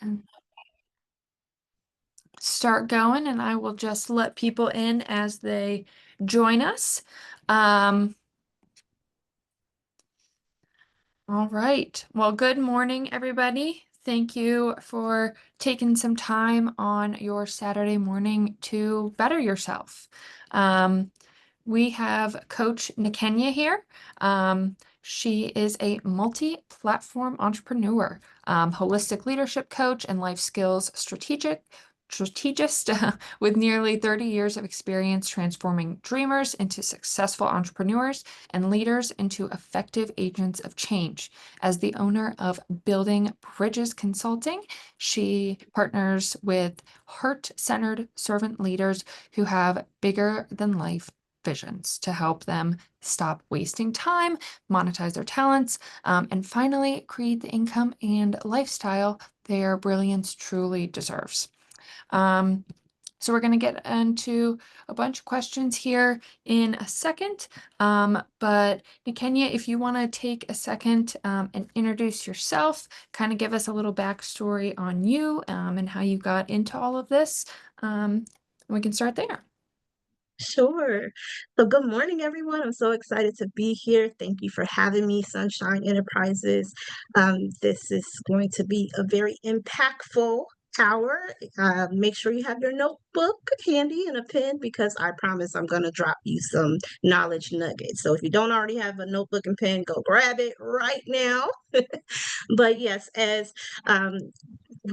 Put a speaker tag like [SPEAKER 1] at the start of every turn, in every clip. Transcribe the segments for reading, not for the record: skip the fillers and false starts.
[SPEAKER 1] And start going, and I will just let people in as they join us. Um, all right. Well, good morning, everybody. Thank you for taking some time on your Saturday morning to better yourself. Um, We have Coach Niquenya here. She is a multi-platform entrepreneur, holistic leadership coach, and life skills strategist with nearly 30 years of experience transforming dreamers into successful entrepreneurs and leaders into effective agents of change. As the owner of Building Bridges Consulting, she partners with heart-centered servant leaders who have bigger than life visions to help them stop wasting time, monetize their talents, and finally create the income and lifestyle their brilliance truly deserves. Um, so we're going to get into a bunch of questions here in a second. But Nikenya, if you want to take a second and introduce yourself, kind of give us a little backstory on you and how you got into all of this, we can start there.
[SPEAKER 2] Sure. So good morning, everyone. I'm so excited to be here. Thank you for having me, Sunshine Enterprises. This is going to be a very impactful hour. Make sure you have your notebook handy and a pen because I promise I'm going to drop you some knowledge nuggets. So if you don't already have a notebook and pen, go grab it right now. But yes, as um,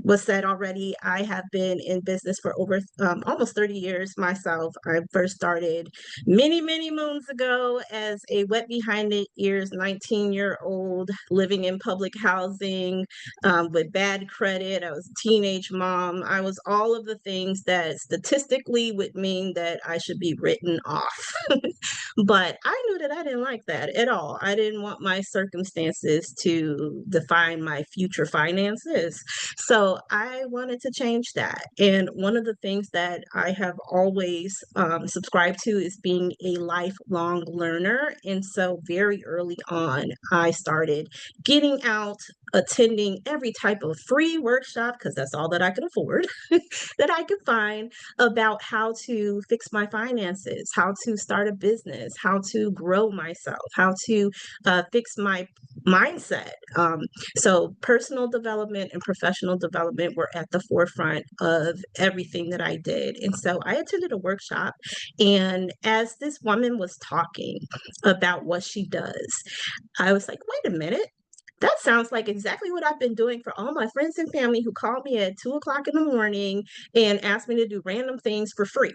[SPEAKER 2] was said already, I have been in business for over almost 30 years myself. I first started many, many moons ago as a wet behind the ears 19-year-old living in public housing with bad credit. I was a teenage mom. I was all of the things that statistically would mean that I should be written off. But I knew that I didn't like that at all. I didn't want my circumstances to define my future finances. So I wanted to change that. And one of the things that I have always subscribed to is being a lifelong learner. And so very early on, I started getting out, attending every type of free workshop, because that's all that I could afford, that I could find about how to fix my finances, how to start a business, how to grow myself, how to fix my mindset. So personal development and professional development were at the forefront of everything that I did. And so I attended a workshop, and as this woman was talking about what she does, I was like, wait a minute. That sounds like exactly what I've been doing for all my friends and family who call me at 2 o'clock in the morning and ask me to do random things for free.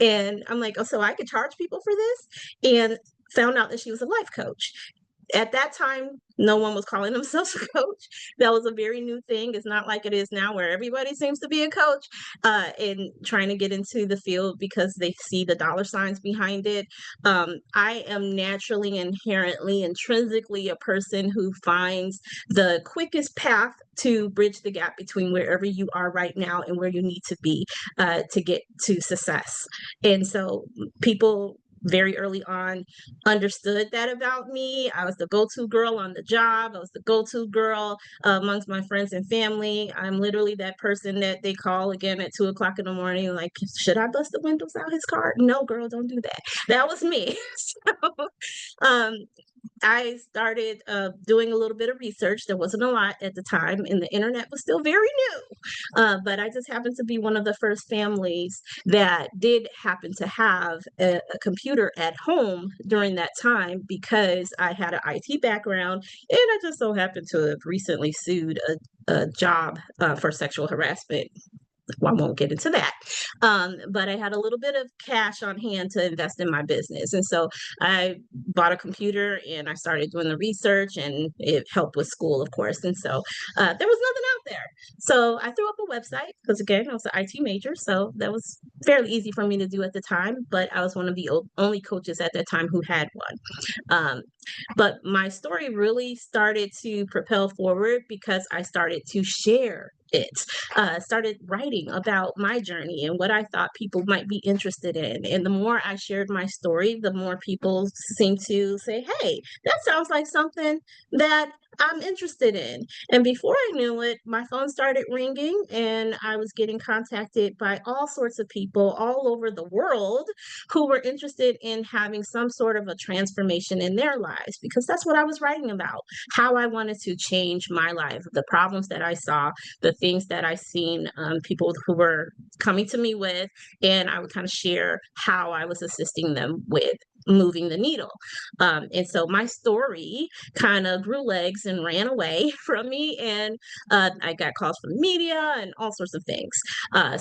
[SPEAKER 2] And I'm like, oh, so I could charge people for this? And found out that she was a life coach. At that time, no one was calling themselves a coach. That was a very new thing. It's not like it is now where everybody seems to be a coach and trying to get into the field because they see the dollar signs behind it. I am naturally, inherently, intrinsically a person who finds the quickest path to bridge the gap between wherever you are right now and where you need to be to get to success. And so people very early on understood that about me. I was the go-to girl on the job. I was the go-to girl amongst my friends and family. I'm literally that person that they call again at 2 o'clock in the morning, like, should I bust the windows out his car? No, girl, don't do that. That was me. So um, I started doing a little bit of research. There wasn't a lot at the time, and the internet was still very new. But I just happened to be one of the first families that did happen to have a computer at home during that time because I had an IT background, and I just so happened to have recently sued a job for sexual harassment. Well, I won't get into that. But I had a little bit of cash on hand to invest in my business. And so I bought a computer and I started doing the research, and it helped with school, of course. And so there was nothing out there. So I threw up a website because, again, I was an IT major. So that was fairly easy for me to do at the time. But I was one of the only coaches at that time who had one. Um, but my story really started to propel forward because I started to share it, started writing about my journey and what I thought people might be interested in. And the more I shared my story, the more people seemed to say, hey, that sounds like something that I'm interested in. And before I knew it, my phone started ringing and I was getting contacted by all sorts of people all over the world who were interested in having some sort of a transformation in their lives because that's what I was writing about, how I wanted to change my life, the problems that I saw, the things that I seen people who were coming to me with, and I would kind of share how I was assisting them with moving the needle. And so my story kind of grew legs and ran away from me. And I got calls from media and all sorts of things.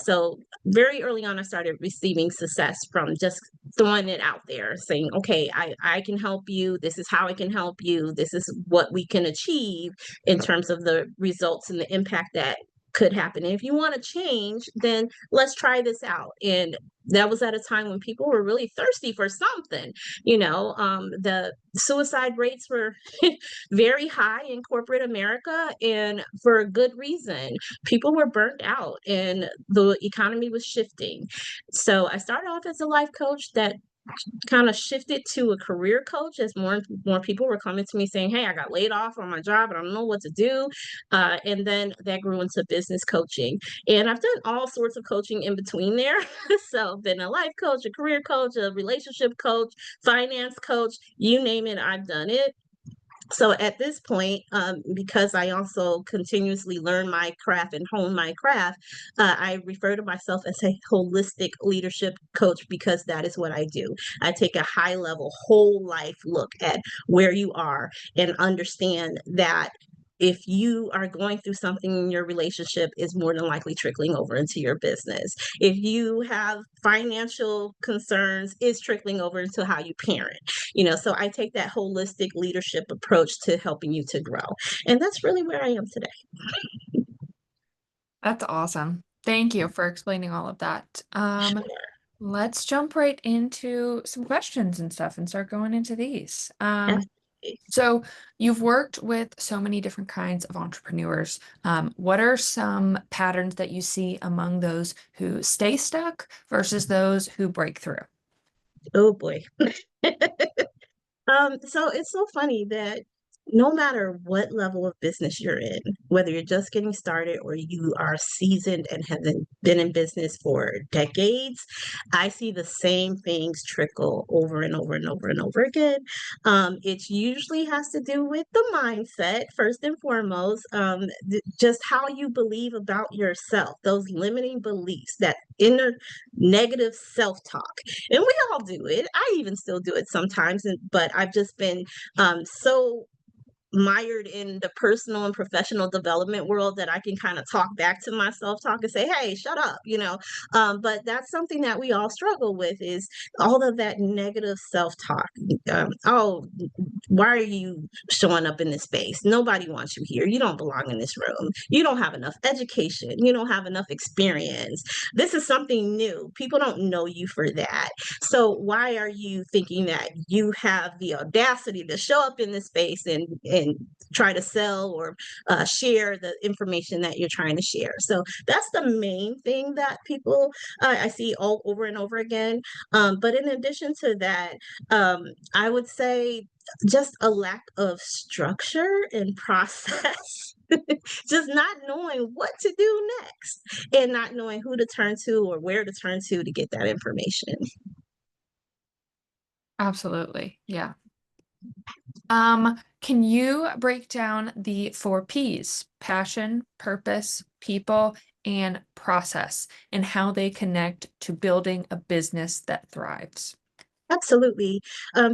[SPEAKER 2] So very early on, I started receiving success from just throwing it out there, saying, okay, I can help you. This is how I can help you. This is what we can achieve in terms of the results and the impact that could happen. And if you want to change, then let's try this out. And that was at a time when people were really thirsty for something. The suicide rates were very high in corporate America, and for a good reason. People were burnt out and the economy was shifting. So I started off as a life coach that kind of shifted to a career coach as more and more people were coming to me saying, hey, I got laid off on my job and I don't know what to do. And then that grew into business coaching. And I've done all sorts of coaching in between there. So I've been a life coach, a career coach, a relationship coach, finance coach, you name it, I've done it. So at this point, because I also continuously learn my craft and hone my craft, I refer to myself as a holistic leadership coach because that is what I do. I take a high level, whole life look at where you are and understand that if you are going through something in your relationship is more than likely trickling over into your business. If you have financial concerns, it's trickling over into how you parent. So I take that holistic leadership approach to helping you to grow. And that's really where I am today.
[SPEAKER 1] That's awesome. Thank you for explaining all of that. Let's jump right into some questions and stuff and start going into these.
[SPEAKER 2] Absolutely.
[SPEAKER 1] So you've worked with so many different kinds of entrepreneurs. What are some patterns that you see among those who stay stuck versus those who break through?
[SPEAKER 2] Oh boy. So it's so funny that no matter what level of business you're in, whether you're just getting started or you are seasoned and have been in business for decades, I see the same things trickle over and over and over and over again. It usually has to do with the mindset, first and foremost, just how you believe about yourself, those limiting beliefs, that inner negative self-talk. And we all do it. I even still do it sometimes, but I've just been so mired in the personal and professional development world that I can kind of talk back to myself, talk and say, hey, shut up. But that's something that we all struggle with is all of that negative self-talk. Oh, why are you showing up in this space? Nobody wants you here. You don't belong in this room. You don't have enough education. You don't have enough experience. This is something new. People don't know you for that. So why are you thinking that you have the audacity to show up in this space and try to sell or share the information that you're trying to share? So that's the main thing that people I see all over and over again. But in addition to that, I would say just a lack of structure and process. Just not knowing what to do next and not knowing who to turn to or where to turn to get that information.
[SPEAKER 1] Absolutely. Yeah. Can you break down the four P's: passion, purpose, people, and process, and how they connect to building a business that thrives?
[SPEAKER 2] Absolutely.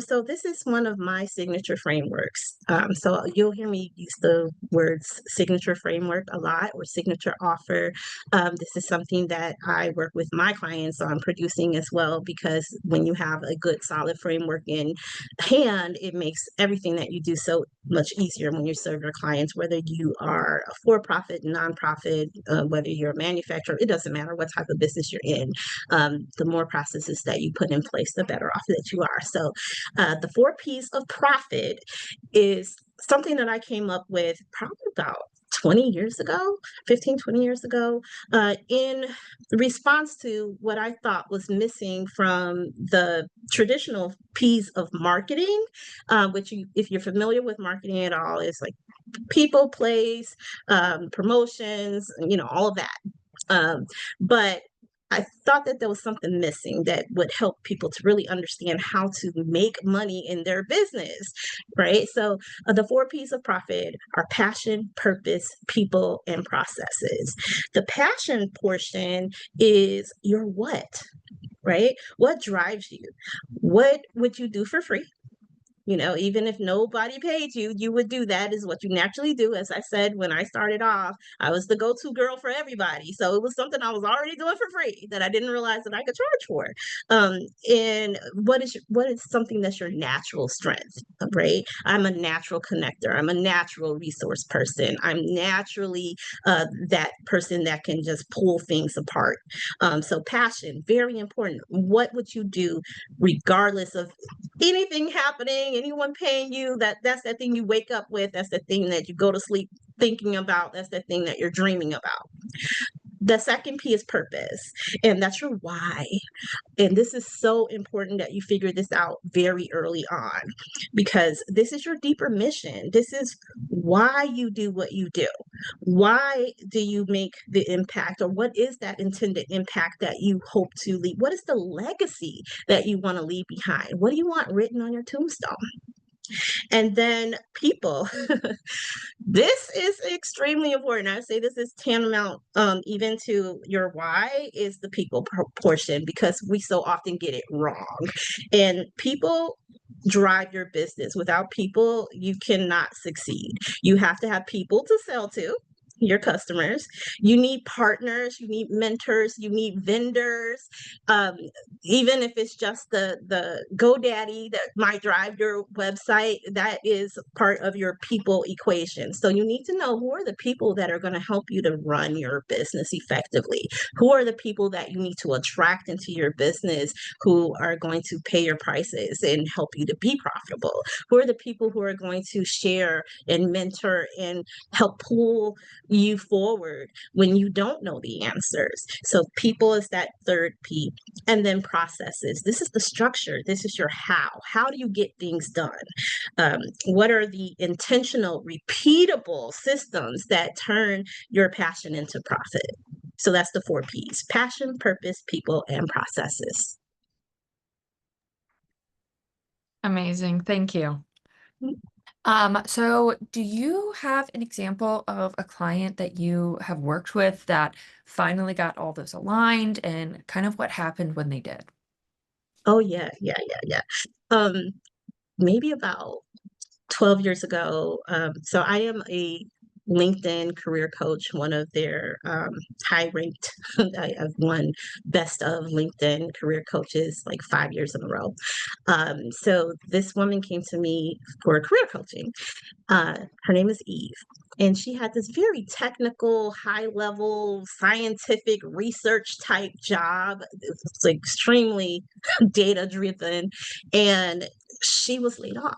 [SPEAKER 2] So this is one of my signature frameworks. So you'll hear me use the words signature framework a lot or signature offer. This is something that I work with my clients on producing as well, because when you have a good solid framework in hand, it makes everything that you do so much easier when you serve your clients, whether you are a for-profit, nonprofit, whether you're a manufacturer, it doesn't matter what type of business you're in. The more processes that you put in place, the better off that you are. So the four P's of profit is something that I came up with probably about 20 years ago, 15, 20 years ago, in response to what I thought was missing from the traditional P's of marketing, which if you're familiar with marketing at all, is like people, place, promotions, all of that. But I thought that there was something missing that would help people to really understand how to make money in their business, right? So the four P's of profit are passion, purpose, people, and processes. The passion portion is your what, right? What drives you? What would you do for free? Even if nobody paid you, you would do that, is what you naturally do. As I said, when I started off, I was the go-to girl for everybody. So it was something I was already doing for free that I didn't realize that I could charge for. And what is something that's your natural strength, right? I'm a natural connector. I'm a natural resource person. I'm naturally that person that can just pull things apart. So passion, very important. What would you do regardless of anything happening, anyone paying you? That's that thing you wake up with. That's the thing that you go to sleep thinking about. That's the thing that you're dreaming about. The second P is purpose, and that's your why. And this is so important that you figure this out very early on, because this is your deeper mission. This is why you do what you do. Why do you make the impact, or what is that intended impact that you hope to leave? What is the legacy that you want to leave behind? What do you want written on your tombstone? And then people. This is extremely important. I say this is tantamount, even to your why, is the people portion, because we so often get it wrong. And people drive your business. Without people, you cannot succeed. You have to have people to sell to, your customers. You need partners, you need mentors, you need vendors. um, Even if it's just the GoDaddy that might drive your website, that is part of your people equation. So you need to know who are the people that are going to help you to run your business effectively. Who are the people that you need to attract into your business, who are going to pay your prices and help you to be profitable? Who are the people who are going to share and mentor and help pull you forward when you don't know the answers? So people is that third P. And then processes. This is the structure. This is your how. How do you get things done? What are the intentional, repeatable systems that turn your passion into profit? So that's the four P's: passion, purpose, people, and processes.
[SPEAKER 1] Amazing. Thank you. So do you have an example of a client that you have worked with that finally got all those aligned and kind of what happened when they did?
[SPEAKER 2] Oh, yeah, yeah, yeah, yeah. Um, Maybe about 12 years ago. So I am a LinkedIn career coach, one of their high ranked. I've won best of LinkedIn career coaches like 5 years in a row. So this woman came to me for career coaching. Her name is Eve. And she had this very technical, high level, scientific research type job. It's like extremely data driven. And she was laid off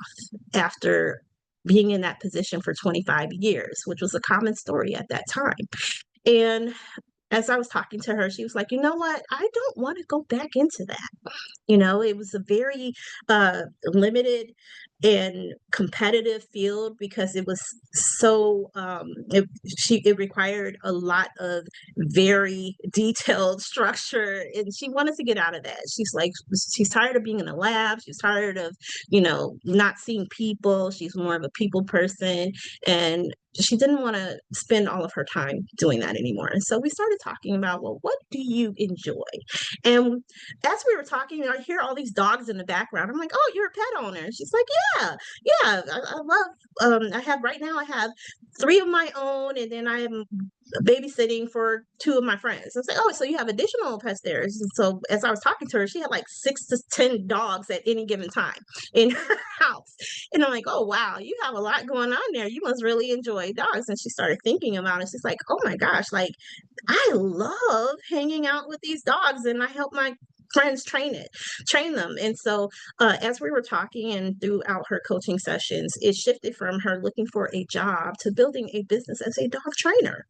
[SPEAKER 2] after being in that position for 25 years, which was a common story at that time. And as I was talking to her, she was like, you know what? I don't want to go back into that. It was a very limited and competitive field, because it was so it required a lot of very detailed structure, and she wanted to get out of that. She's like, she's tired of being in a lab. She's tired of not seeing people. She's more of a people person, and she didn't want to spend all of her time doing that anymore. And so we started talking about, well, what do you enjoy? And as we were talking, I hear all these dogs in the background. I'm like, oh, you're a pet owner. And she's like, yeah, yeah, I love, I have right now, I have three of my own, and then I am babysitting for two of my friends. I was like, oh, so you have additional pets there. And so as I was talking to her, she had like 6 to 10 dogs at any given time in her house. And I'm like, oh, wow, you have a lot going on there. You must really enjoy dogs. And she started thinking about it. She's like, oh my gosh, like I love hanging out with these dogs, and I help my friends train them. And so as we were talking and throughout her coaching sessions, it shifted from her looking for a job to building a business as a dog trainer.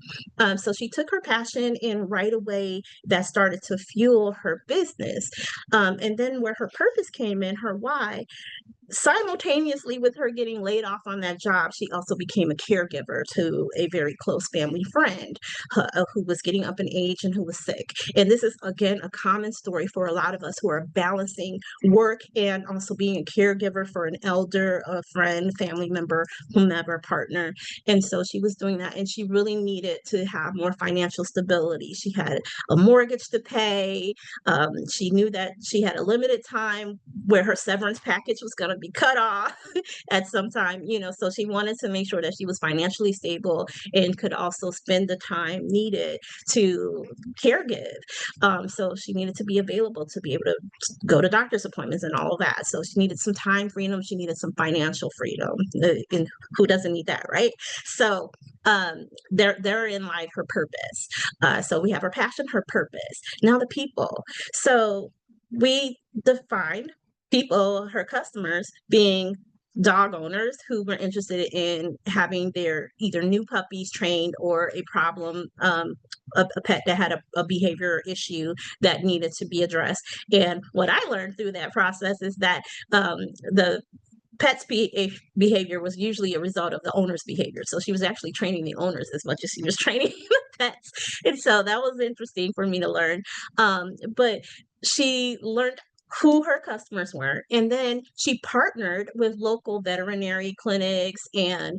[SPEAKER 2] So she took her passion, and right away that started to fuel her business. And then where her purpose came in, her why, simultaneously with her getting laid off on that job, she also became a caregiver to a very close family friend who was getting up in age and who was sick. And this is, again, a common story for a lot of us who are balancing work and also being a caregiver for an elder, a friend, family member, whomever, partner. And so she was doing that, and she really needed to have more financial stability. She had a mortgage to pay. She knew that she had a limited time where her severance package was going to be cut off at some time, so she wanted to make sure that she was financially stable and could also spend the time needed to care give. So she needed to be available to be able to go to doctor's appointments and all of that. So she needed some time freedom. She needed some financial freedom. And who doesn't need that, right? So therein lied her purpose. So we have her passion, her purpose. Now the people. So we defined people, her customers, being dog owners who were interested in having their either new puppies trained or a problem, a pet that had a behavior issue that needed to be addressed. And what I learned through that process is that the pet's behavior was usually a result of the owner's behavior. So she was actually training the owners as much as she was training the pets. And so that was interesting for me to learn. But she learned who her customers were. And then she partnered with local veterinary clinics and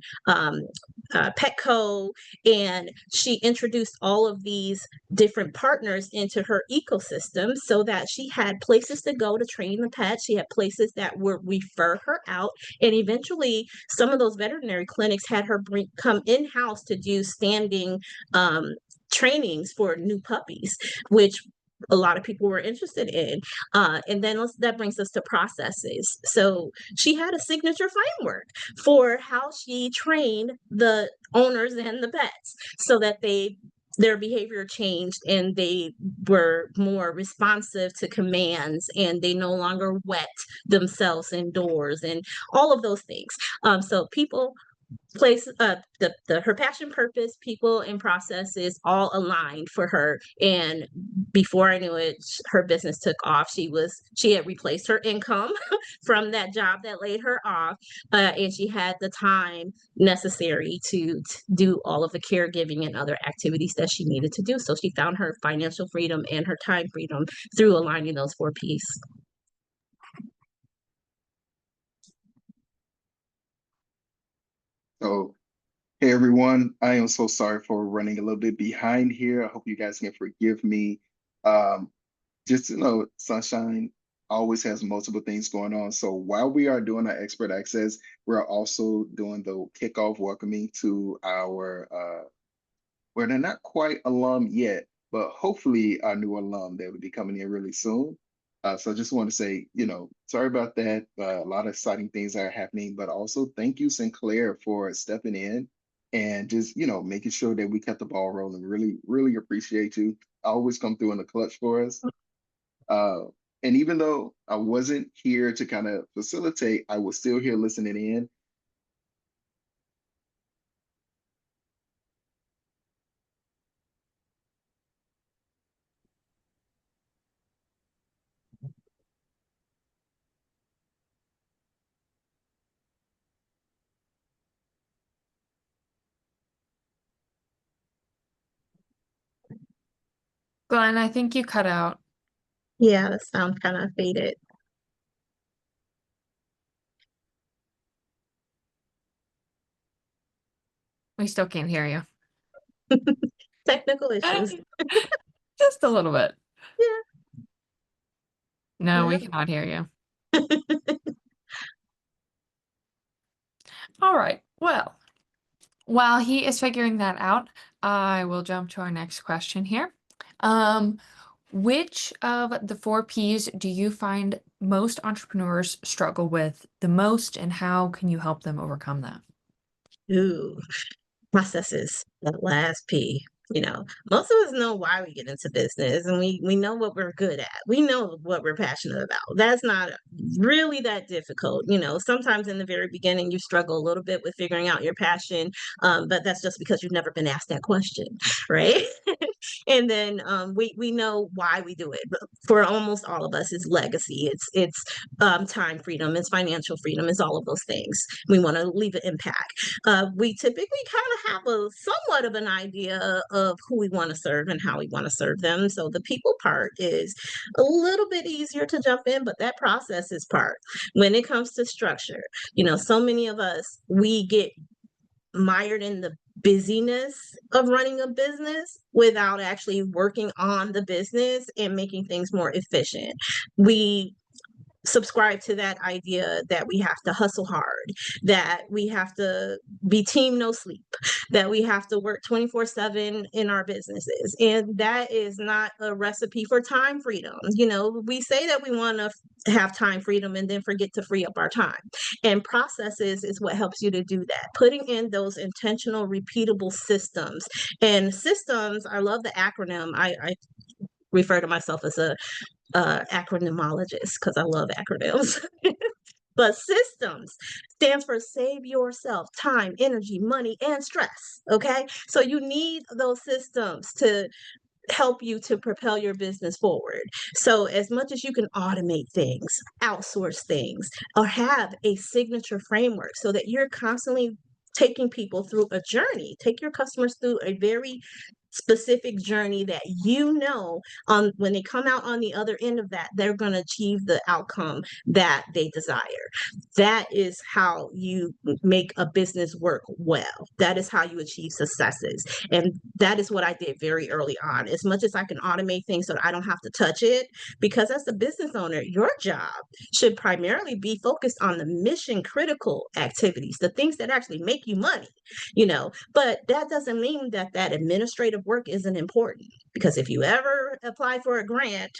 [SPEAKER 2] Petco. And she introduced all of these different partners into her ecosystem so that she had places to go to train the pets. She had places that would refer her out. And eventually, some of those veterinary clinics had her come in-house to do standing trainings for new puppies, which a lot of people were interested in. And then that brings us to processes. So she had a signature framework for how she trained the owners and the pets so that their behavior changed and they were more responsive to commands and they no longer wet themselves indoors and all of those things. So people, place, her passion, purpose, people, and processes all aligned for her. And before I knew it, her business took off. She had replaced her income from that job that laid her off, and she had the time necessary to do all of the caregiving and other activities that she needed to do. So she found her financial freedom and her time freedom through aligning those four P's.
[SPEAKER 3] So, hey everyone, I am so sorry for running a little bit behind here. I hope you guys can forgive me. Um, just to know, Sunshine always has multiple things going on. So while we are doing our expert access, we're also doing the kickoff welcoming to our well, they're not quite alum yet, but hopefully our new alum that will be coming in really soon. So I just want to say, sorry about that. A lot of exciting things are happening, but also thank you, Sinclair, for stepping in and just, making sure that we kept the ball rolling. Really, really appreciate you. Always come through in the clutch for us. Uh, and even though I wasn't here to kind of facilitate, I was still here listening in.
[SPEAKER 1] Glenn, I think you cut out.
[SPEAKER 2] Yeah, the sound kind of faded.
[SPEAKER 1] We still can't hear you.
[SPEAKER 2] Technical issues.
[SPEAKER 1] Just a little bit.
[SPEAKER 2] Yeah.
[SPEAKER 1] No, we
[SPEAKER 2] Yeah.
[SPEAKER 1] cannot hear you. All right. Well, while he is figuring that out, I will jump to our next question here. Which of the four P's do you find most entrepreneurs struggle with the most, and how can you help them overcome that?
[SPEAKER 2] Ooh, processes, that last P. Most of us know why we get into business and we know what we're good at. We know what we're passionate about. That's not really that difficult. Sometimes in the very beginning, you struggle a little bit with figuring out your passion, but that's just because you've never been asked that question, right? And then we know why we do it. But for almost all of us, it's legacy. It's time freedom. It's financial freedom. It's all of those things. We want to leave an impact. We typically kind of have a somewhat of an idea of who we want to serve and how we want to serve them. So the people part is a little bit easier to jump in, but that process is part. When it comes to structure, so many of us, we get mired in the busyness of running a business without actually working on the business and making things more efficient. We subscribe to that idea that we have to hustle hard, that we have to be team no sleep, that we have to work 24/7 in our businesses. And that is not a recipe for time freedom. We say that we want to have time freedom and then forget to free up our time. And processes is what helps you to do that. Putting in those intentional, repeatable systems. And systems, I love the acronym. I refer to myself as a acronymologist because I love acronyms. But systems stands for save yourself time, energy, money, and stress. Okay. So you need those systems to help you to propel your business forward. So as much as you can automate things, outsource things, or have a signature framework so that you're constantly taking people through a journey, take your customers through a very specific journey that on when they come out on the other end of that, they're going to achieve the outcome that they desire. That is how you make a business work well. That is how you achieve successes. And that is what I did very early on. As much as I can automate things so that I don't have to touch it, because as a business owner, your job should primarily be focused on the mission critical activities, the things that actually make you money, but that doesn't mean that that administrative work isn't important, because if you ever apply for a grant,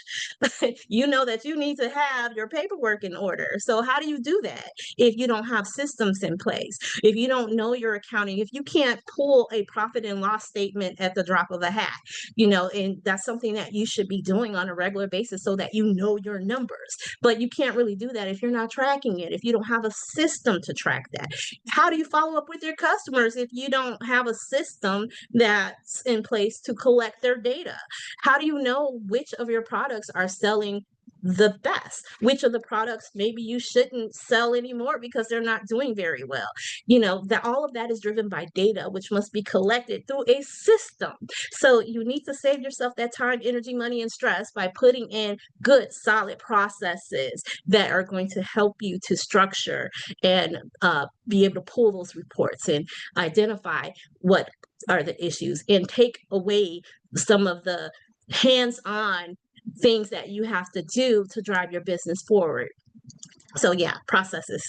[SPEAKER 2] you know that you need to have your paperwork in order. So how do you do that if you don't have systems in place, if you don't know your accounting, if you can't pull a profit and loss statement at the drop of a hat, and that's something that you should be doing on a regular basis so that you know your numbers. But you can't really do that if you're not tracking it, if you don't have a system to track that. How do you follow up with your customers if you don't have a system that's in place to collect their data? How do you know which of your products are selling the best? Which of the products maybe you shouldn't sell anymore because they're not doing very well? That all of that is driven by data, which must be collected through a system. So you need to save yourself that time, energy, money, and stress by putting in good, solid processes that are going to help you to structure and be able to pull those reports and identify what are the issues and take away some of the hands-on things that you have to do to drive your business forward. So yeah, processes.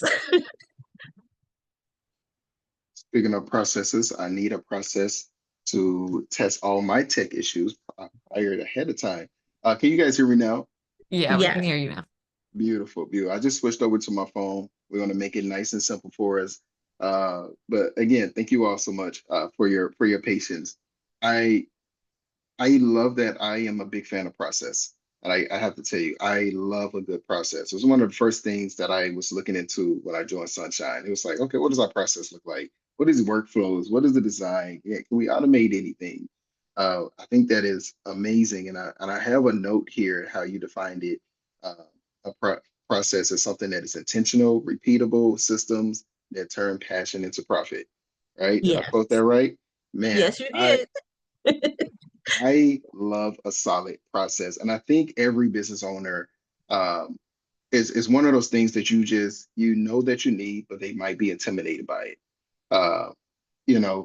[SPEAKER 3] Speaking of processes, I need a process to test all my tech issues prior ahead of time. Can you guys hear me now?
[SPEAKER 1] Yeah, we can
[SPEAKER 2] Yes.
[SPEAKER 1] hear you now.
[SPEAKER 3] Beautiful, beautiful. I just switched over to my phone. We're going to make it nice and simple for us. But again, thank you all so much for your patience. I I love that. I am a big fan of process. And I have to tell you, I love a good process. It was one of the first things that I was looking into when I joined Sunshine. It was like, okay, what does our process look like? What is workflows? What is the design? Yeah, can we automate anything? I think that is amazing. And I have a note here how you defined it. Uh, a process is something that is intentional, repeatable systems that turn passion into profit. Right? Did I quote
[SPEAKER 2] Yes.
[SPEAKER 3] that right? Man,
[SPEAKER 2] Yes, you
[SPEAKER 3] I
[SPEAKER 2] did.
[SPEAKER 3] I love a solid process, and I think every business owner um, is one of those things that you know that you need, but they might be intimidated by it. Uh,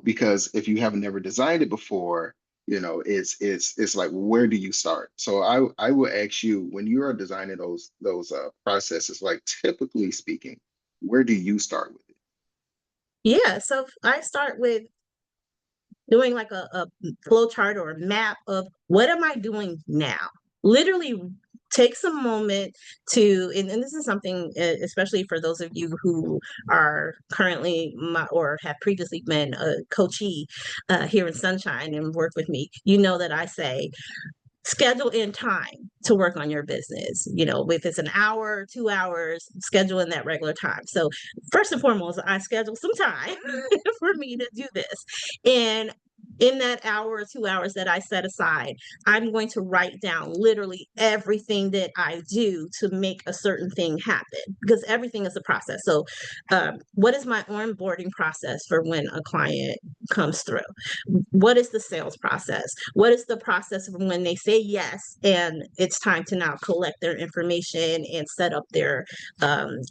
[SPEAKER 3] because if you haven't never designed it before, it's like where do you start? So I will ask you when you are designing those processes, like typically speaking, where do you start with it?
[SPEAKER 2] Yeah, so I start with doing like a flow chart or a map of what am I doing now? Literally take some moment to, and this is something, especially for those of you who are currently or have previously been a coachee here in Sunshine and work with me, that I say, schedule in time to work on your business. If it's an hour, 2 hours, schedule in that regular time. So first and foremost, I schedule some time for me to do this. And in that hour or 2 hours that I set aside, I'm going to write down literally everything that I do to make a certain thing happen, because everything is a process. So, what is my onboarding process for when a client comes through? What is the sales process? What is the process of when they say yes and it's time to now collect their information and set up their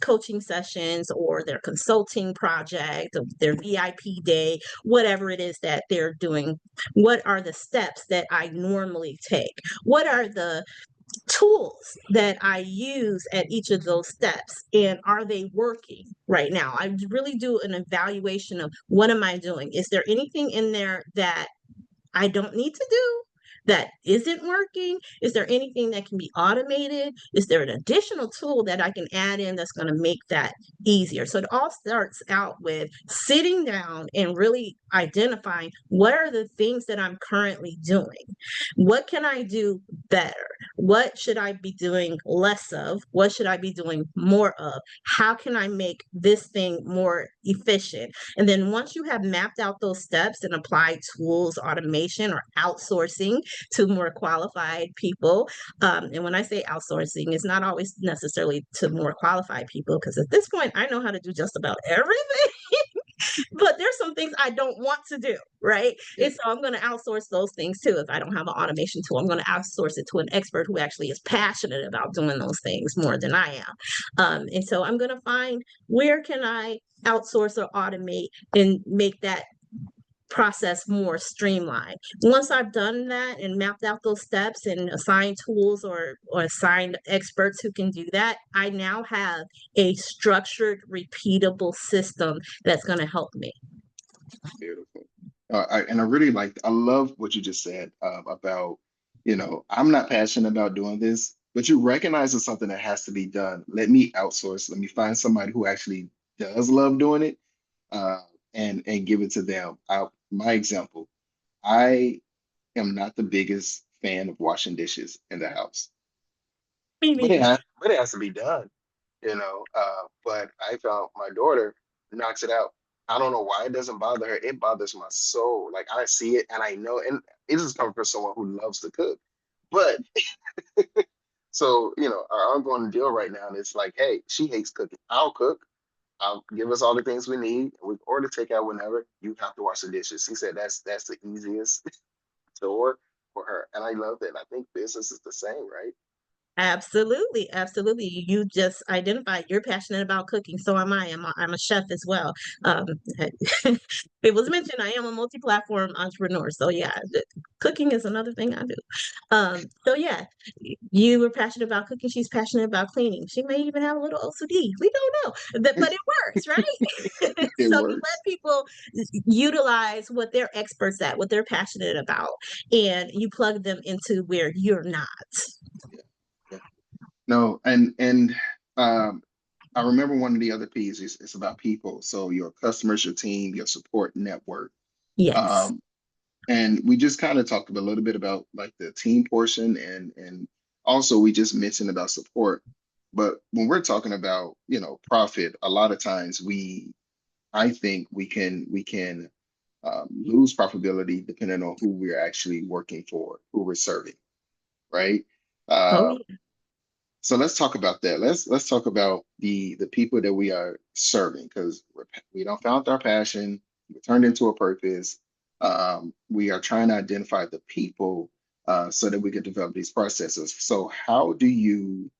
[SPEAKER 2] coaching sessions or their consulting project, or their VIP day, whatever it is that they're doing? What are the steps that I normally take? What are the tools that I use at each of those steps, and are they working right now? I really do an evaluation of what am I doing? Is there anything in there that I don't need to do, that isn't working? Is there anything that can be automated? Is there an additional tool that I can add in that's going to make that easier? So it all starts out with sitting down and really identifying what are the things that I'm currently doing? What can I do better? What should I be doing less of? What should I be doing more of? How can I make this thing more efficient? And then once you have mapped out those steps and applied tools, automation, or outsourcing to more qualified people, and when I say outsourcing, it's not always necessarily to more qualified people, because at this point, I know how to do just about everything. But there's some things I don't want to do, right?
[SPEAKER 3] Yeah.
[SPEAKER 2] And so I'm going to outsource those things too. If I don't have an automation tool, I'm going to outsource it to an expert who actually is passionate about doing those things more than I am. And so I'm going to find, where can I outsource or automate and make that process more streamlined. Once I've done that and mapped out those steps and assigned tools or assigned experts who can do that, I now have a structured, repeatable system that's going to help me.
[SPEAKER 3] Beautiful. And I really like, I love what you just said about, I'm not passionate about doing this, but you recognize it's something that has to be done. Let me outsource. Let me find somebody who actually does love doing it, uh, and give it to them. My example, I am not the biggest fan of washing dishes in the house,
[SPEAKER 2] Me neither.
[SPEAKER 3] but it has to be done. But I found my daughter knocks it out. I don't know why it doesn't bother her. It bothers my soul. Like I see it and I know, and it is coming from someone who loves to cook. But so, our ongoing deal right now, and it's like, hey, she hates cooking. I'll cook. I'll give us all the things we need. We order takeout whenever. You have to wash the dishes. She said that's the easiest chore for her. And I love that. I think business is the same, right?
[SPEAKER 2] Absolutely, absolutely. You just identified you're passionate about cooking. So am I. I'm a chef as well. Um, it was mentioned I am a multi-platform entrepreneur. So yeah, cooking is another thing I do. So yeah, you were passionate about cooking. She's passionate about cleaning. She may even have a little OCD. We don't know, but it works, right?
[SPEAKER 3] It
[SPEAKER 2] So you
[SPEAKER 3] works.
[SPEAKER 2] let people utilize what they're experts at, what they're passionate about, and you plug them into where you're not.
[SPEAKER 3] Yeah. Yeah. No, and um, I remember one of the other P's is about people. So your customers, your team, your support network.
[SPEAKER 2] Yes.
[SPEAKER 3] Um, and we just kind of talked a little bit about like the team portion and also we just mentioned about support. But when we're talking about, profit, a lot of times I think we can lose profitability depending on who we're actually working for, who we're serving, right?
[SPEAKER 2] Oh,
[SPEAKER 3] Uh,
[SPEAKER 2] yeah.
[SPEAKER 3] so let's talk about that. Let's talk about the people that we are serving because we don't found our passion. We turned into a purpose. We are trying to identify the people so that we can develop these processes. So how do you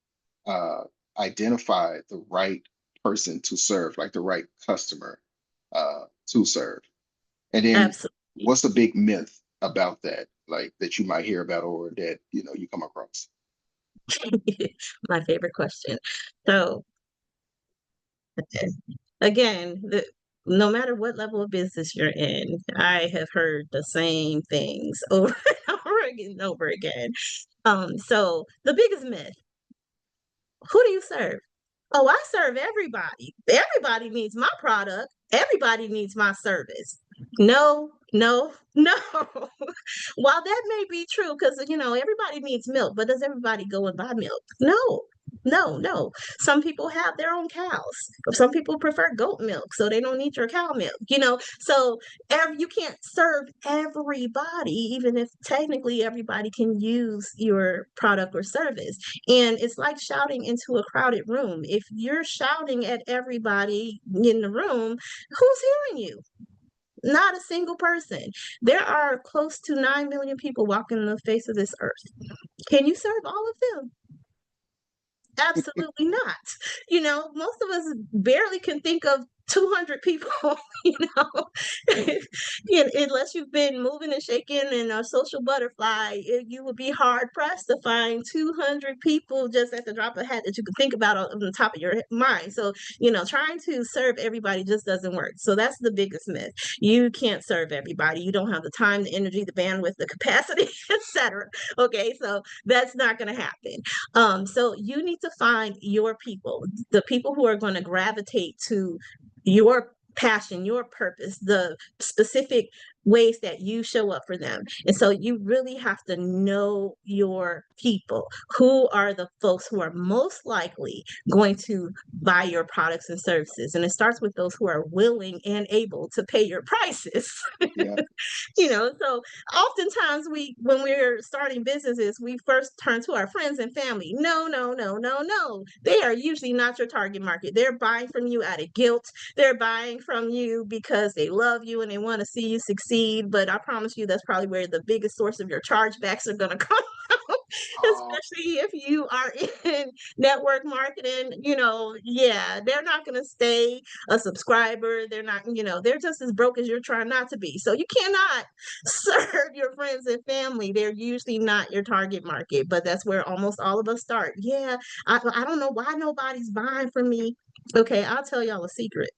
[SPEAKER 3] uh, identify the right person to serve, like the right customer to serve? And then
[SPEAKER 2] Absolutely.
[SPEAKER 3] what's the big myth about that, like that you might hear about or that you come across?
[SPEAKER 2] My favorite question. So again, no matter what level of business you're in, I have heard the same things over and over again and over again. So the biggest myth, who do you serve? Oh, I serve everybody. Everybody needs my product. Everybody needs my service. No, No, no. While that may be true, because everybody needs milk, but does everybody go and buy milk? No, no, no. Some people have their own cows. Some people prefer goat milk, so they don't need your cow milk. So you can't serve everybody, even if technically everybody can use your product or service. And it's like shouting into a crowded room. If you're shouting at everybody in the room, who's hearing you? Not a single person. There are close to 9 million people walking the face of this earth. Can you serve all of them? Absolutely not. Most of us barely can think of 200 people, you know, unless you've been moving and shaking and a social butterfly, you would be hard pressed to find 200 people just at the drop of a hat that you could think about on the top of your mind. So, trying to serve everybody just doesn't work. So that's the biggest myth. You can't serve everybody. You don't have the time, the energy, the bandwidth, the capacity, etc. Okay, so that's not going to happen. So you need to find your people, the people who are going to gravitate to your passion, your purpose, the specific ways that you show up for them. And so you really have to know your people. Who are the folks who are most likely going to buy your products and services? And it starts with those who are willing and able to pay your prices.
[SPEAKER 3] Yeah.
[SPEAKER 2] So oftentimes when we're starting businesses, we first turn to our friends and family. No, no, no, no, no. They are usually not your target market. They're buying from you out of guilt. They're buying from you because they love you and they want to see you succeed. But I promise you, that's probably where the biggest source of your chargebacks are going to come from,
[SPEAKER 3] Oh,
[SPEAKER 2] especially if you are in network marketing. Yeah, they're not going to stay a subscriber. They're not, they're just as broke as you're trying not to be. So you cannot serve your friends and family. They're usually not your target market, but that's where almost all of us start. Yeah, I don't know why nobody's buying from me. Okay, I'll tell y'all a secret.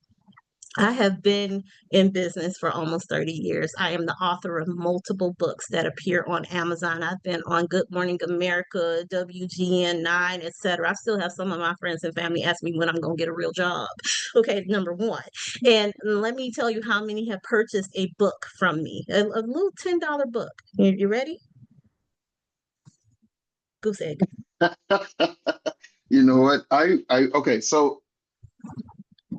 [SPEAKER 2] I have been in business for almost 30 years. I am the author of multiple books that appear on Amazon. I've been on Good Morning America, WGN9, etc. I still have some of my friends and family ask me when I'm going to get a real job. Okay, number one. And let me tell you how many have purchased a book from me, a little $10 book. You ready? Goose egg.
[SPEAKER 3] you know what? Okay, so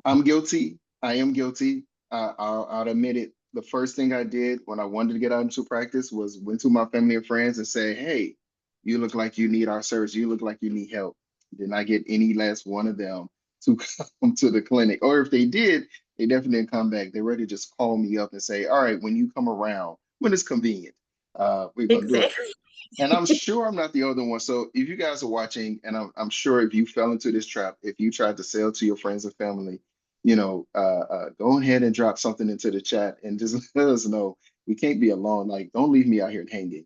[SPEAKER 3] I'm guilty. I am guilty. I'll admit it. The first thing I did when I wanted to get out into practice was went to my family and friends and say, "Hey, you look like you need our service. You look like you need help." Did not get any last one of them to come to the clinic, or if they did, they definitely didn't come back. They ready to just call me up and say, "All right, when you come around, when it's convenient, we're gonna do it."
[SPEAKER 2] Exactly.
[SPEAKER 3] And I'm sure I'm not the only one. So if you guys are watching, and I'm sure if you fell into this trap, if you tried to sell to your friends and family, go ahead and drop something into the chat and just let us know. We can't be alone. Like, don't leave me out here hanging.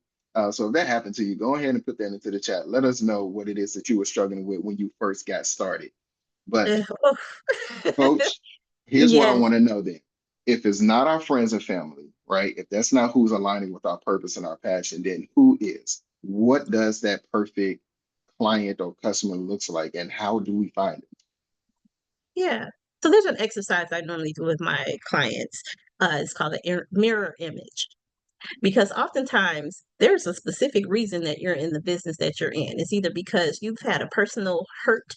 [SPEAKER 3] So if that happened to you, go ahead and put that into the chat. Let us know what it is that you were struggling with when you first got started. But
[SPEAKER 2] Oh.
[SPEAKER 3] coach, here's what I
[SPEAKER 2] Yes.
[SPEAKER 3] want to know then. If it's not our friends and family, right? If that's not who's aligning with our purpose and our passion, then who is? What does that perfect client or customer looks like, and how do we find it?
[SPEAKER 2] Yeah. So there's an exercise I normally do with my clients. It's called a mirror image. Because oftentimes there's a specific reason that you're in the business that you're in. It's either because you've had a personal hurt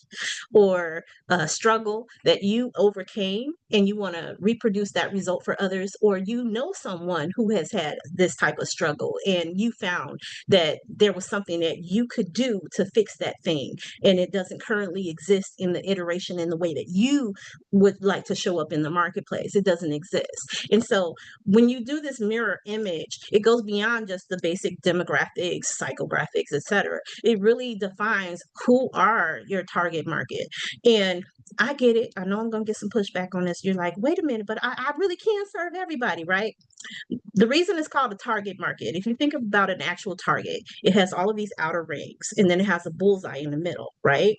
[SPEAKER 2] or a struggle that you overcame and you want to reproduce that result for others, or you know someone who has had this type of struggle and you found that there was something that you could do to fix that thing and it doesn't currently exist in the iteration in the way that you would like to show up in the marketplace. It doesn't exist. And so when you do this mirror image, it goes beyond just the basic demographics, psychographics, etc. It really defines who are your target market. And I get it. I know I'm going to get some pushback on this. You're like, wait a minute, but I really can't serve everybody, right? The reason it's called a target market, if you think about an actual target, it has all of these outer rings and then it has a bullseye in the middle, right?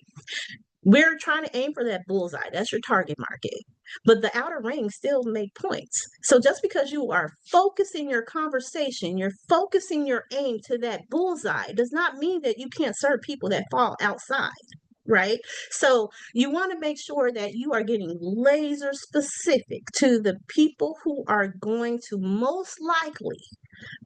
[SPEAKER 2] We're trying to aim for that bullseye. That's your target market. But the outer rings still make points. So just because you are focusing your conversation, you're focusing your aim to that bullseye does not mean that you can't serve people that fall outside. right? So you want to make sure that you are getting laser specific to the people who are going to most likely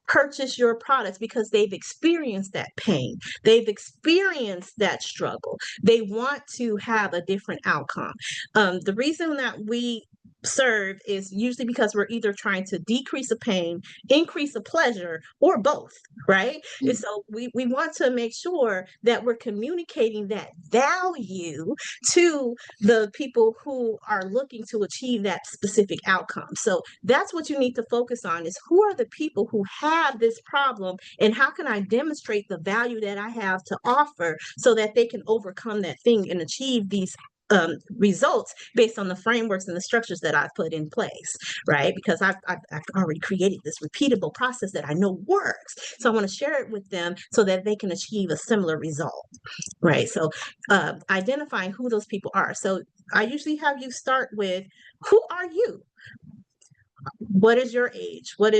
[SPEAKER 2] purchase your products because they've experienced that pain. They've experienced that struggle. They want to have a different outcome. The reason that we serve is usually because we're either trying to decrease a pain, increase a pleasure, or both, right? And
[SPEAKER 3] Mm.
[SPEAKER 2] so we want to make sure that we're communicating that value to the people who are looking to achieve that specific outcome. So that's what you need to focus on, is who are the people who have this problem, and how can I demonstrate the value that I have to offer so that they can overcome that thing and achieve these results based on the frameworks and the structures that I've put in place, right? Because I've already created this repeatable process that I know works. So I want to share it with them so that they can achieve a similar result, right? So identifying who those people are. So I usually have you start with, who are you? What is your age? What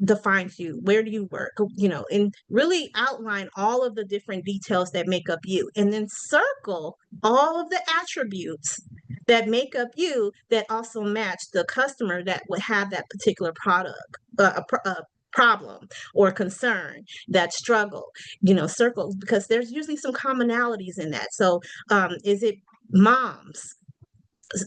[SPEAKER 2] defines you? Where do you work? And really outline all of the different details that make up you, and then circle all of the attributes that make up you that also match the customer that would have that particular product, a problem or concern, that struggle. Circle, because there's usually some commonalities in that. So is it moms?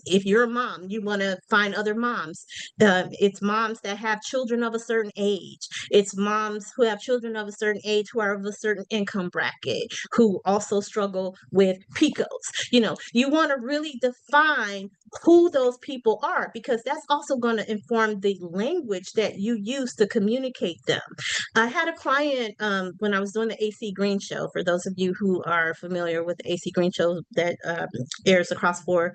[SPEAKER 2] If you're a mom, you want to find other moms. It's moms that have children of a certain age. It's moms who have children of a certain age who are of a certain income bracket, who also struggle with PICOs. You want to really define who those people are, because that's also going to inform the language that you use to communicate them. I had a client when I was doing the AC Green Show. For those of you who are familiar with the AC Green Show, that airs across 4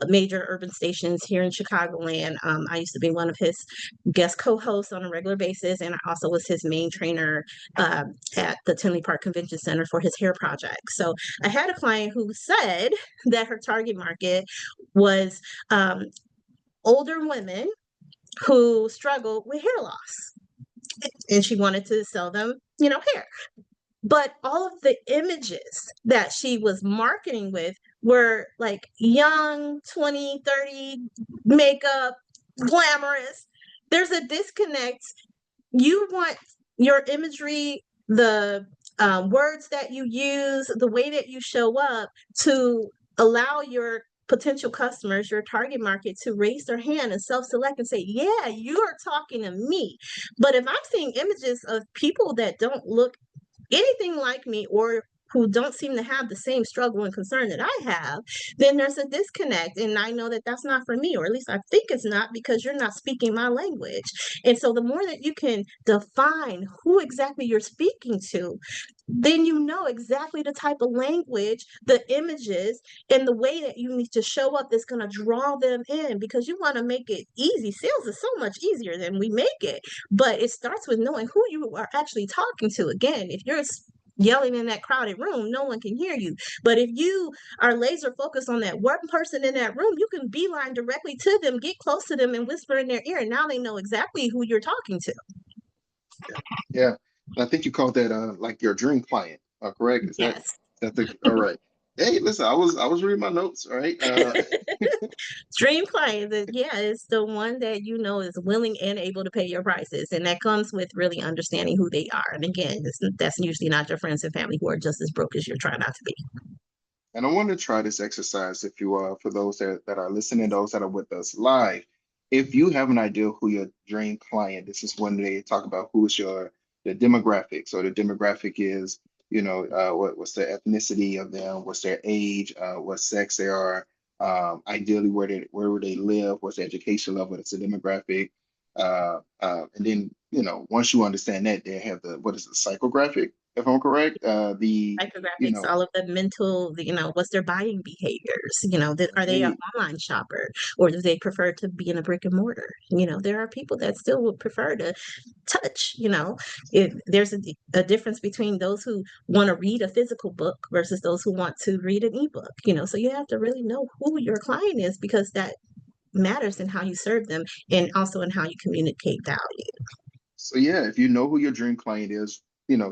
[SPEAKER 2] major urban stations here in Chicagoland. I used to be one of his guest co-hosts on a regular basis, and I also was his main trainer at the Tinley Park Convention Center for his hair project. So I had a client who said that her target market was older women who struggle with hair loss, and she wanted to sell them, hair. But all of the images that she was marketing with were like young, 20, 30, makeup, glamorous. There's a disconnect. You want your imagery, the words that you use, the way that you show up, to allow your potential customers, your target market, to raise their hand and self-select and say, yeah, you are talking to me. But if I'm seeing images of people that don't look anything like me, or who don't seem to have the same struggle and concern that I have, then there's a disconnect. And I know that that's not for me, or at least I think it's not, because you're not speaking my language. And so the more that you can define who exactly you're speaking to, then you know exactly the type of language, the images, and the way that you need to show up that's going to draw them in, because you want to make it easy. Sales is so much easier than we make it, but it starts with knowing who you are actually talking to. Again, if you're yelling in that crowded room, no one can hear you. But if you are laser focused on that one person in that room, you can beeline directly to them, get close to them, and whisper in their ear, and now they know exactly who you're talking to.
[SPEAKER 3] Yeah. And I think you called that like your dream client, correct? Is that
[SPEAKER 2] Yes.
[SPEAKER 3] that the all right? Hey, listen, I was reading my notes, all right?
[SPEAKER 2] Dream client, yeah, it's the one that you know is willing and able to pay your prices, and that comes with really understanding who they are. And again, that's usually not your friends and family who are just as broke as you're trying not to be.
[SPEAKER 3] And I want to try this exercise, if you for those that are listening, those that are with us live. If you have an idea who your dream client, this is when they talk about who's the demographic. So the demographic is, what's the ethnicity of them, what's their age, what sex they are, ideally where would they live, what's the education level, that's the demographic. And then, once you understand that, they have the what is the psychographic, if I'm correct. You
[SPEAKER 2] Psychographics,
[SPEAKER 3] know,
[SPEAKER 2] all of the mental, what's their buying behaviors? Are they an
[SPEAKER 3] right.
[SPEAKER 2] online shopper, or do they prefer to be in a brick and mortar? There are people that still would prefer to touch. If there's a difference between those who want to read a physical book versus those who want to read an ebook. So you have to really know who your client is, because that matters in how you serve them, and also in how you communicate value.
[SPEAKER 3] So yeah, if you know who your dream client is,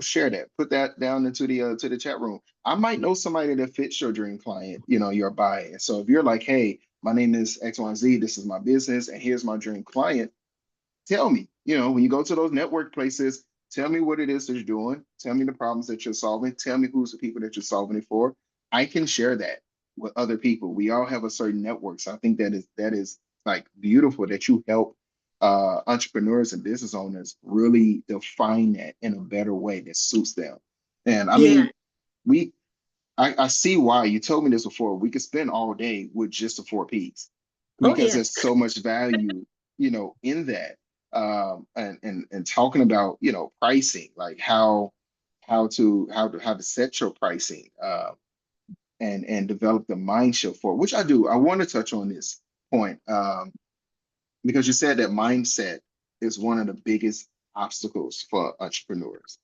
[SPEAKER 3] share that. Put that down into the to the chat room. I might know somebody that fits your dream client, your buy. And so if you're like, hey, my name is XYZ, this is my business, and here's my dream client, tell me, when you go to those network places, tell me what it is that you're doing. Tell me the problems that you're solving. Tell me who's the people that you're solving it for. I can share that with other people. We all have a certain network. So I think that is like beautiful that you help entrepreneurs and business owners really define that in a better way that suits them. And I
[SPEAKER 2] Yeah.
[SPEAKER 3] mean, we I see why you told me this before. We could spend all day with just the 4 Ps
[SPEAKER 2] Oh,
[SPEAKER 3] because
[SPEAKER 2] yeah.
[SPEAKER 3] there's so much value, in that. And talking about, pricing, like how to set your pricing, and develop the mind shift for it, which I do. I want to touch on this point, because you said that mindset is one of the biggest obstacles for entrepreneurs,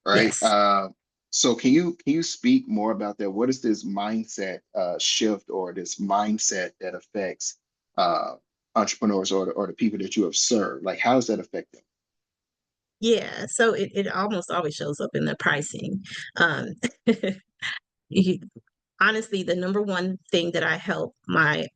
[SPEAKER 3] right?
[SPEAKER 2] Yes.
[SPEAKER 3] So can you speak more about that? What is this mindset shift, or this mindset that affects uh, entrepreneurs, or the people that you have served? Like, how does that affect them?
[SPEAKER 2] Yeah. So it almost always shows up in the pricing. Um, you- Honestly, the number one thing that I help my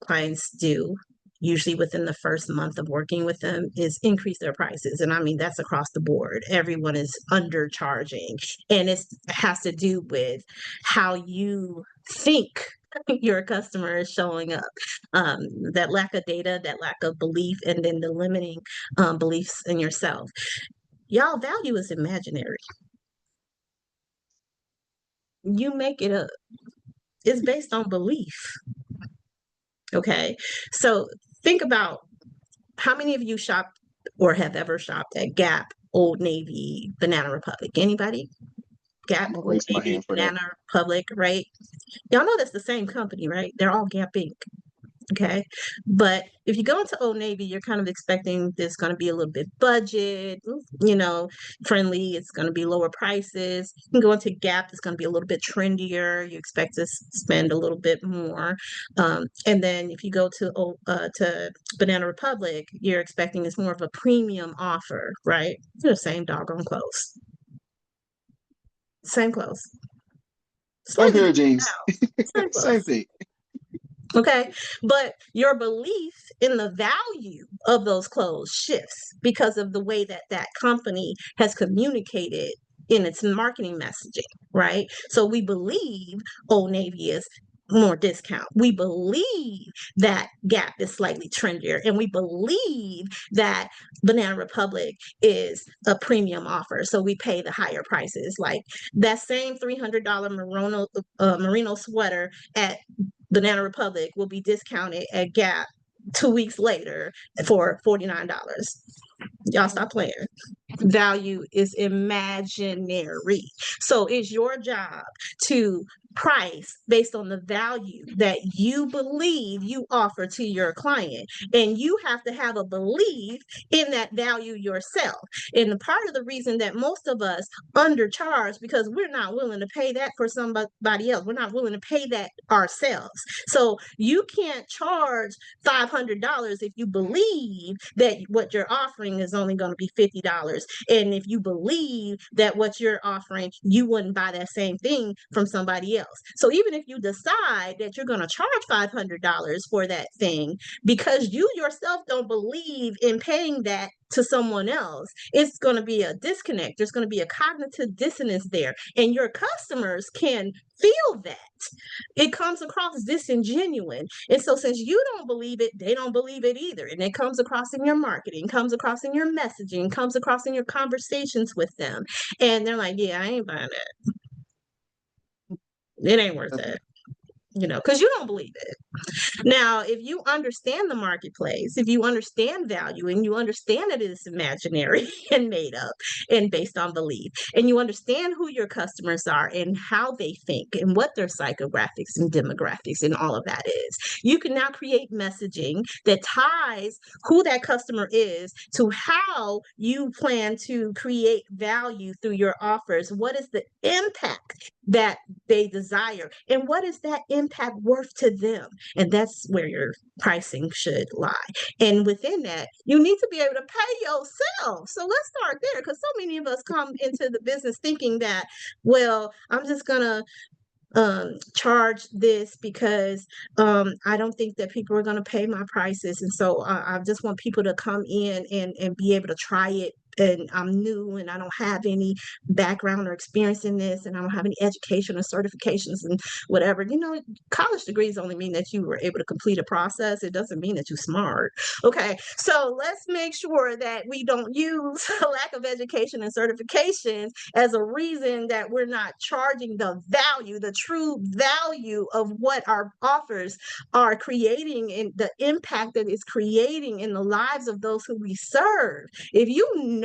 [SPEAKER 2] clients do, usually within the first month of working with them, is increase their prices. And I mean, that's across the board. Everyone is undercharging. And it has to do with how you think your customer is showing up. Um, that lack of data, that lack of belief, and then the limiting beliefs in yourself. Y'all, value is imaginary. You make it up. It's based on belief. Okay. So think about how many of you shopped or have ever shopped at Gap, Old Navy, Banana Republic? Anybody?
[SPEAKER 3] I'm
[SPEAKER 2] Gap,
[SPEAKER 3] gonna
[SPEAKER 2] Old
[SPEAKER 3] raise my
[SPEAKER 2] Navy,
[SPEAKER 3] hand for that.
[SPEAKER 2] Banana Republic, right? Y'all know that's the same company, right? They're all Gap Inc. Okay. But if you go into Old Navy, you're kind of expecting there's going to be a little bit budget, you know, friendly. It's going to be lower prices. You can go into Gap, it's going to be a little bit trendier. You expect to spend a little bit more. And then if you go to Banana Republic, you're expecting it's more of a premium offer, right? They're the same doggone clothes. Same clothes.
[SPEAKER 3] Same
[SPEAKER 2] Slightly
[SPEAKER 3] pair of
[SPEAKER 2] different
[SPEAKER 3] jeans.
[SPEAKER 2] styles. Same
[SPEAKER 3] Same
[SPEAKER 2] clothes.
[SPEAKER 3] thing.
[SPEAKER 2] Okay. But your belief in the value of those clothes shifts because of the way that that company has communicated in its marketing messaging, right? So we believe Old Navy is more discount. We believe that Gap is slightly trendier, and we believe that Banana Republic is a premium offer. So we pay the higher prices. Like that same $300 merino sweater at Banana Republic will be discounted at Gap 2 weeks later for $49. Y'all stop playing. Value is imaginary. So it's your job to price based on the value that you believe you offer to your client. And you have to have a belief in that value yourself. And part of the reason that most of us undercharge because we're not willing to pay that for somebody else. We're not willing to pay that ourselves. So you can't charge $500 if you believe that what you're offering is only going to be $50. And if you believe that what you're offering, you wouldn't buy that same thing from somebody else. So even if you decide that you're going to charge $500 for that thing, because you yourself don't believe in paying that to someone else, it's going to be a disconnect. There's going to be a cognitive dissonance there. And your customers can feel that. It comes across disingenuous. And so since you don't believe it, they don't believe it either. And it comes across in your marketing, comes across in your messaging, comes across in your conversations with them. And they're like, yeah, I ain't buying it. It ain't worth it. Because you don't believe it. Now, if you understand the marketplace, if you understand value and you understand that it is imaginary and made up and based on belief, and you understand who your customers are and how they think and what their psychographics and demographics and all of that is, you can now create messaging that ties who that customer is to how you plan to create value through your offers. What is the impact that they desire? And what is that impact worth to them? And that's where your pricing should lie. And within that, you need to be able to pay yourself. So let's start there, because so many of us come into the business thinking that, well, I'm just gonna charge this because I don't think that people are going to pay my prices. And so I just want people to come in and be able to try it. And I'm new and I don't have any background or experience in this, and I don't have any education or certifications and whatever. You know, college degrees only mean that you were able to complete a process. It doesn't mean that you're smart. Okay, so let's make sure that we don't use a lack of education and certifications as a reason that we're not charging the value, the true value of what our offers are creating and the impact that it's creating in the lives of those who we serve. If you know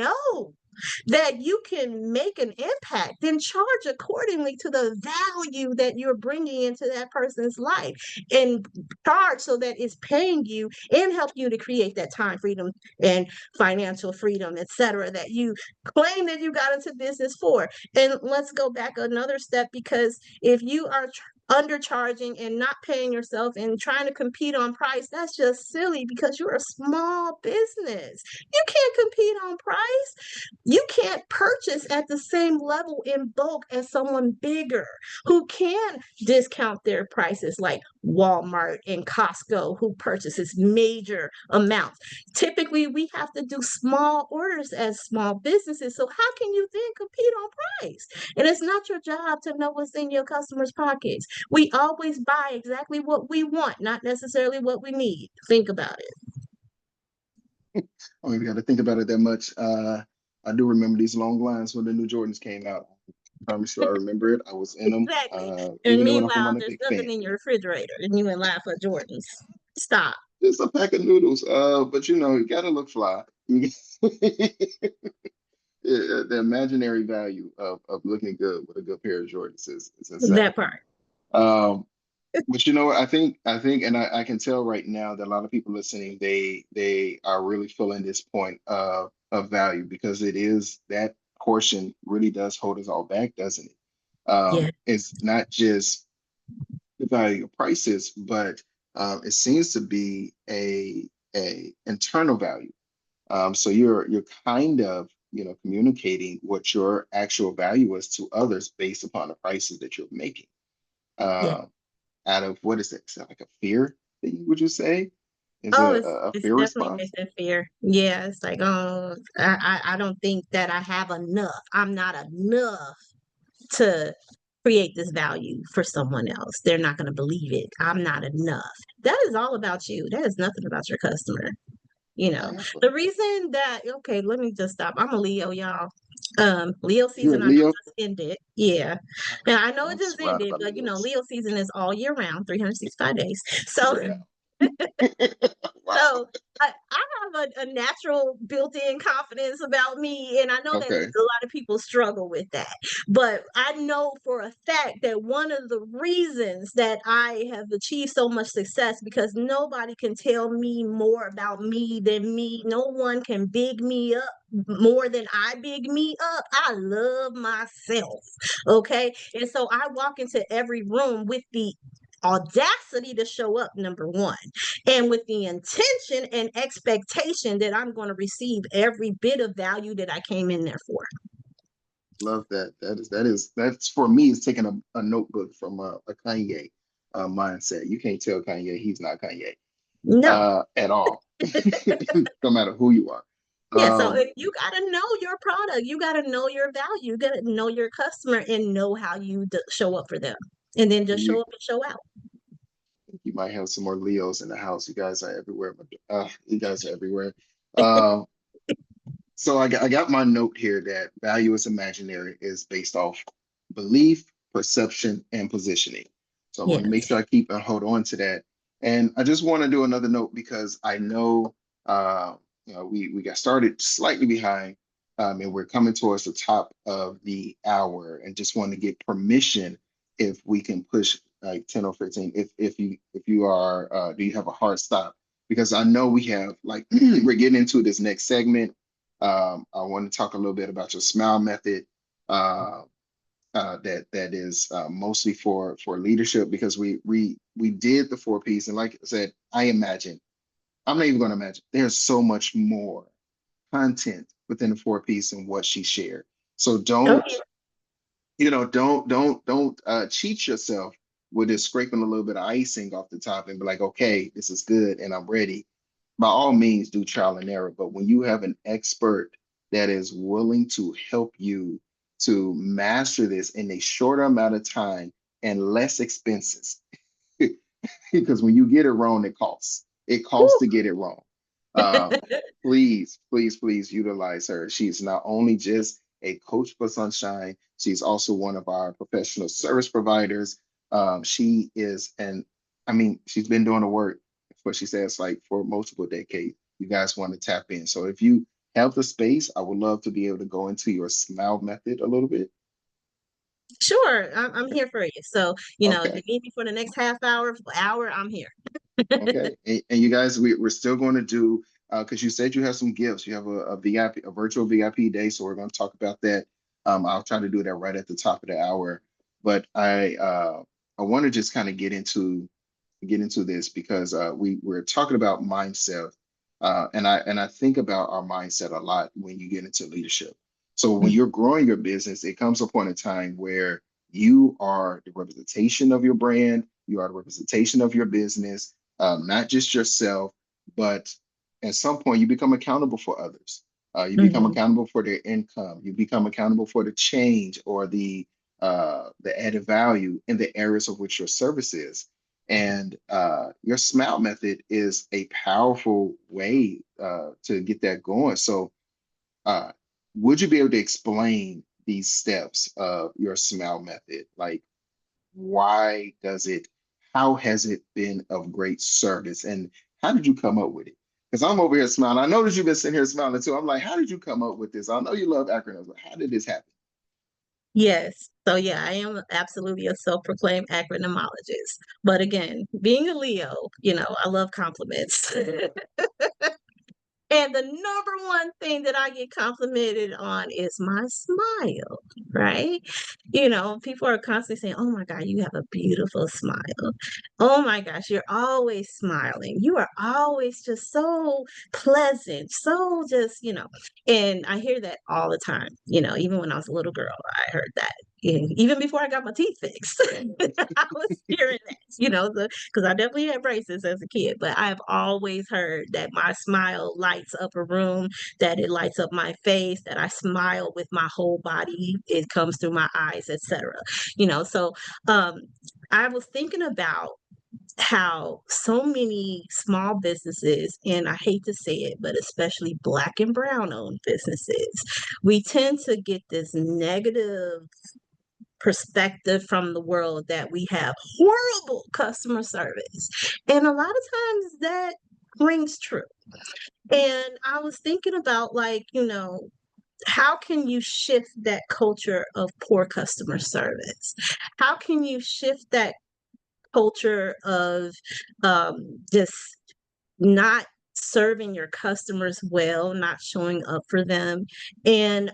[SPEAKER 2] that you can make an impact, then charge accordingly to the value that you're bringing into that person's life, and charge so that it's paying you and help you to create that time freedom and financial freedom, etc., that you claim that you got into business for. And let's go back another step, because if you are undercharging and not paying yourself and trying to compete on price, that's just silly, because you're a small business. You can't compete on price. You can't purchase at the same level in bulk as someone bigger who can discount their prices, like Walmart and Costco, who purchases major amounts. Typically, we have to do small orders as small businesses. So how can you then compete on price? And it's not your job to know what's in your customers' pockets. We always buy exactly what we want, not necessarily what we need. Think about it.
[SPEAKER 3] I don't even got to think about it that much. I do remember these long lines when the new Jordans came out. I promise you, I remember it. I was in them,
[SPEAKER 2] Exactly. And
[SPEAKER 3] even though I'm
[SPEAKER 2] meanwhile,
[SPEAKER 3] not a
[SPEAKER 2] there's
[SPEAKER 3] big fan.
[SPEAKER 2] nothing in your refrigerator and you in line for Jordans. Stop.
[SPEAKER 3] Just a pack of noodles. But you know, you gotta look fly. The imaginary value of looking good with a good pair of Jordans is insane.
[SPEAKER 2] That part.
[SPEAKER 3] Um, but you know what? I think, and I can tell right now that a lot of people listening, they are really feeling this point of value, because it is that portion really does hold us all back, doesn't it?
[SPEAKER 2] Yeah.
[SPEAKER 3] It's not just the value of prices, but it seems to be a internal value. So you're kind of, communicating what your actual value is to others based upon the prices that you're making.
[SPEAKER 2] Yeah.
[SPEAKER 3] Um, Out of, what is it? Is it like a fear that you would you say? Is
[SPEAKER 2] Oh,
[SPEAKER 3] it
[SPEAKER 2] it's
[SPEAKER 3] a
[SPEAKER 2] it's
[SPEAKER 3] fear
[SPEAKER 2] definitely
[SPEAKER 3] response?
[SPEAKER 2] based in fear. Yeah, it's like, oh, I don't think that I have enough. I'm not enough to create this value for someone else. They're not going to believe it. I'm not enough. That is all about you. That is nothing about your customer. You know,
[SPEAKER 3] Exactly.
[SPEAKER 2] the reason that, okay, let me just stop. I'm a Leo, y'all. Leo
[SPEAKER 3] You're a
[SPEAKER 2] season, I know
[SPEAKER 3] Leo?
[SPEAKER 2] just ended. Yeah. And I know it
[SPEAKER 3] I'm
[SPEAKER 2] just
[SPEAKER 3] surrounded
[SPEAKER 2] ended,
[SPEAKER 3] by
[SPEAKER 2] but
[SPEAKER 3] Leos.
[SPEAKER 2] Leo season is all year round, 365 days. So
[SPEAKER 3] Yeah. Wow.
[SPEAKER 2] so I have a natural built-in confidence about me, and I know that a
[SPEAKER 3] Okay.
[SPEAKER 2] lot of people struggle with that. But I know for a fact that one of the reasons that I have achieved so much success, because nobody can tell me more about me than me. No one can big me up more than I big me up. I love myself. Okay. And so I walk into every room with the audacity to show up, number one, and with the intention and expectation that I'm going to receive every bit of value that I came in there for.
[SPEAKER 3] Love that. That's for me, is taking a notebook from a Kanye mindset. You can't tell Kanye he's not Kanye
[SPEAKER 2] No.
[SPEAKER 3] at all, no matter who you are.
[SPEAKER 2] Yeah, so
[SPEAKER 3] Um,
[SPEAKER 2] you got to know your product, you got to know your value, you got to know your customer and know how you show up for them, and then just show
[SPEAKER 3] you
[SPEAKER 2] up and show out.
[SPEAKER 3] you might have some more Leos in the house. You guys are everywhere. You guys are everywhere. Um, So I got my note here that value is imaginary, is based off belief, perception, and positioning. So I want to make
[SPEAKER 2] Yes.
[SPEAKER 3] sure I keep and hold on to that. And I just want to do another note, because I know we got started slightly behind, and we're coming towards the top of the hour, and just want to get permission if we can push like 10 or 15, if you are do you have a hard stop? Because I know we have, like, we're getting into this next segment. I want to talk a little bit about your smile method, uh, that is mostly for leadership because we did the four piece, and like I said, I imagine I'm not even going to imagine there's so much more content within the four piece and what she shared. So
[SPEAKER 2] Oh,
[SPEAKER 3] don't don't cheat yourself with just scraping a little bit of icing off the top and be like, okay, this is good and I'm ready. By all means, do trial and error. But when you have an expert that is willing to help you to master this in a shorter amount of time and less expenses, because when you get it wrong, it costs. It costs
[SPEAKER 2] whew.
[SPEAKER 3] to get it wrong. Uh, please utilize her. She's not only just a coach for Sunshine, she's also one of our professional service providers. She is, and I mean, she's been doing the work, what she says, like for multiple decades. You guys want to tap in. So if you have the space, I would love to be able to go into your smile method a little bit.
[SPEAKER 2] Sure, I'm here for you. So, if
[SPEAKER 3] Okay.
[SPEAKER 2] you need me for the next half hour, I'm here.
[SPEAKER 3] Okay, and you guys, we're still going to do because you said you have some gifts. You have a VIP, a virtual VIP day, so we're going to talk about that. I'll try to do that right at the top of the hour, but I want to just kind of get into this because we're talking about mindset, and I think about our mindset a lot when you get into leadership. So when you're growing your business, it comes a point in time where you are the representation of your brand, you are the representation of your business, not just yourself, but at some point you become accountable for others. You become
[SPEAKER 2] Mhm.
[SPEAKER 3] accountable for their income. You become accountable for the change or the added value in the areas of which your service is. And your smile method is a powerful way to get that going. So, uh, would you be able to explain these steps of your smile method? Like, why does it, how has it been of great service? And how did you come up with it? Because I'm over here smiling. I know that you've been sitting here smiling too. I'm like, how did you come up with this? I know you love acronyms, but how did this happen?
[SPEAKER 2] Yes. So yeah, I am absolutely a self-proclaimed acronym,ologist. But again, being a Leo, I love compliments. And the number one thing that I get complimented on is my smile, right? People are constantly saying, "Oh my God, you have a beautiful smile. Oh my gosh, you're always smiling. You are always just so pleasant, so just, and I hear that all the time. Even when I was a little girl, I heard that. Even before I got my teeth fixed, I was hearing that, because I definitely had braces as a kid, but I've always heard that my smile lights up a room, that it lights up my face, that I smile with my whole body, it comes through my eyes, etc. So um, I was thinking about how so many small businesses, and I hate to say it, but especially Black and brown owned businesses, we tend to get this negative perspective from the world that we have horrible customer service. And a lot of times that rings true. And I was thinking about, like, how can you shift that culture of poor customer service? How can you shift that culture of just not serving your customers well, not showing up for them? And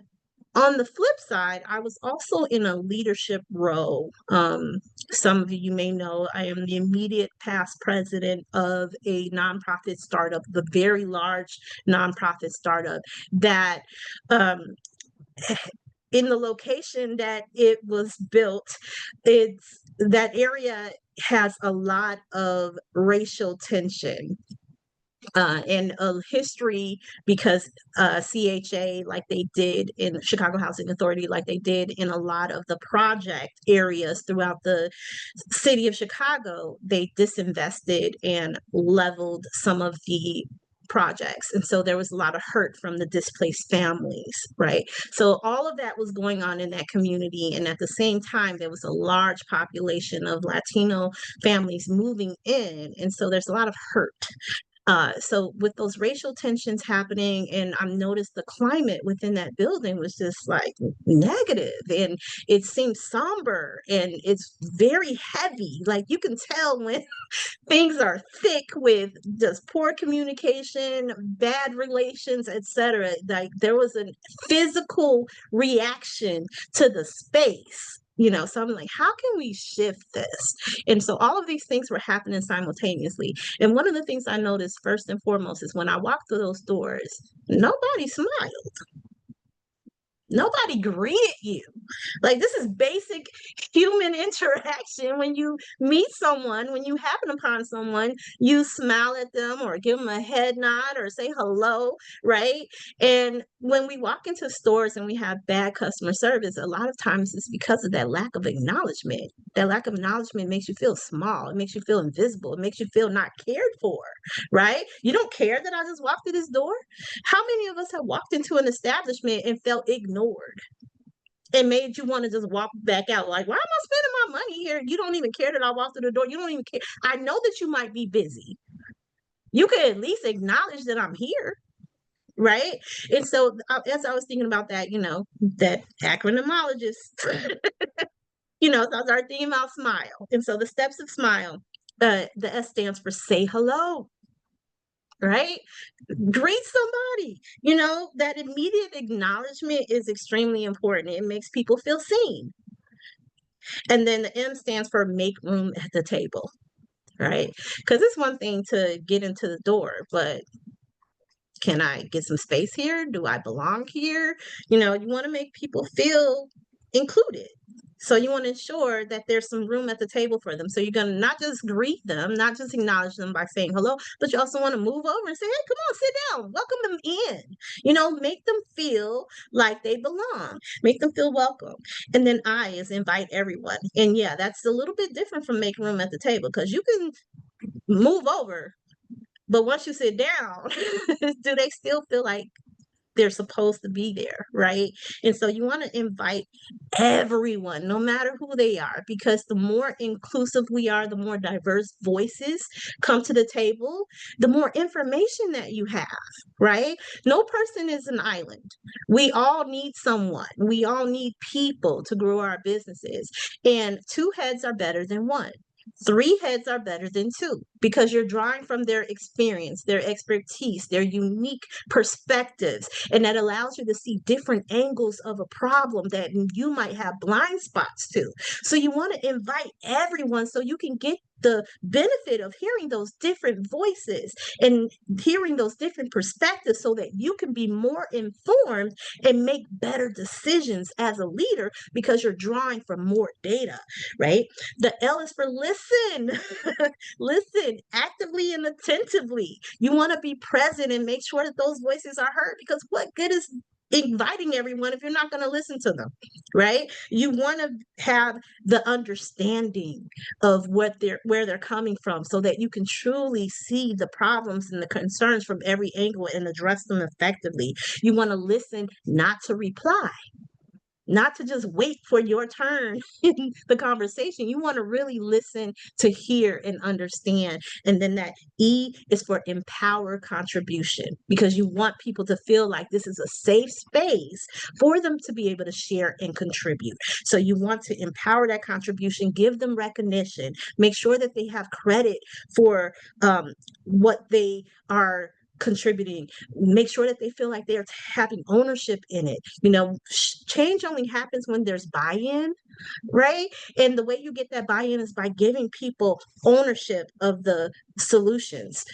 [SPEAKER 2] on the flip side, I was also in a leadership role. Some of you may know I am the immediate past president of a nonprofit startup, the very large nonprofit startup that um, in the location that it was built, it's that area has a lot of racial tension and a history because CHA, like they did in Chicago Housing Authority, like they did in a lot of the project areas throughout the city of Chicago, they disinvested and leveled some of the projects. And so there was a lot of hurt from the displaced families, right? So all of that was going on in that community. And at the same time, there was a large population of Latino families moving in. And so there's a lot of hurt. So with those racial tensions happening, and I noticed the climate within that building was just like negative, and it seemed somber, and it's very heavy. Like you can tell when things are thick with just poor communication, bad relations, etc. Like there was a physical reaction to the space. So I'm like, how can we shift this? And so all of these things were happening simultaneously. And one of the things I noticed first and foremost is when I walked through those doors, nobody smiled. Nobody greeted you. Like, this is basic human interaction. When you meet someone, when you happen upon someone, you smile at them or give them a head nod or say hello, right? And when we walk into stores and we have bad customer service, a lot of times it's because of that lack of acknowledgement. That lack of acknowledgement makes you feel small. It makes you feel invisible. It makes you feel not cared for, right? You don't care that I just walked through this door? How many of us have walked into an establishment and felt ignored and made you want to just walk back out? Like, why am I spending my money here? You don't even care that I walked through the door. You don't even care. I know that you might be busy. You could at least acknowledge that I'm here, right? And so as I was thinking about that, that acronymologist, so I started thinking about smile. And so the steps of smile, the S stands for say hello, right? Greet somebody. That immediate acknowledgement is extremely important. It makes people feel seen. And then the M stands for make room at the table, right? Because it's one thing to get into the door, but can I get some space here? Do I belong here? You want to make people feel included. So you want to ensure that there's some room at the table for them. So you're going to not just greet them, not just acknowledge them by saying hello, but you also want to move over and say, hey, come on, sit down, welcome them in. Make them feel like they belong, make them feel welcome. And then I is invite everyone. And yeah, that's a little bit different from make room at the table, because you can move over, but once you sit down, do they still feel like they're supposed to be there, right? And so you want to invite everyone, no matter who they are, because the more inclusive we are, the more diverse voices come to the table, the more information that you have, right? No person is an island. We all need someone. We all need people to grow our businesses. And two heads are better than one. Three heads are better than two, because you're drawing from their experience, their expertise, their unique perspectives, and that allows you to see different angles of a problem that you might have blind spots to. So you want to invite everyone so you can get the benefit of hearing those different voices and hearing those different perspectives, so that you can be more informed and make better decisions as a leader, because you're drawing from more data, right? The L is for listen. Listen actively and attentively. You want to be present and make sure that those voices are heard, because what good is inviting everyone if you're not going to listen to them, right? You want to have the understanding of where they're coming from, so that you can truly see the problems and the concerns from every angle and address them effectively. You want to listen, not to reply, not to just wait for your turn in the conversation. You want to really listen to hear and understand. And then that E is for empower contribution, because you want people to feel like this is a safe space for them to be able to share and contribute. So you want to empower that contribution, give them recognition, make sure that they have credit for what they are contributing, make sure that they feel like they're having ownership in it. Change only happens when there's buy-in, right? And the way you get that buy-in is by giving people ownership of the solutions,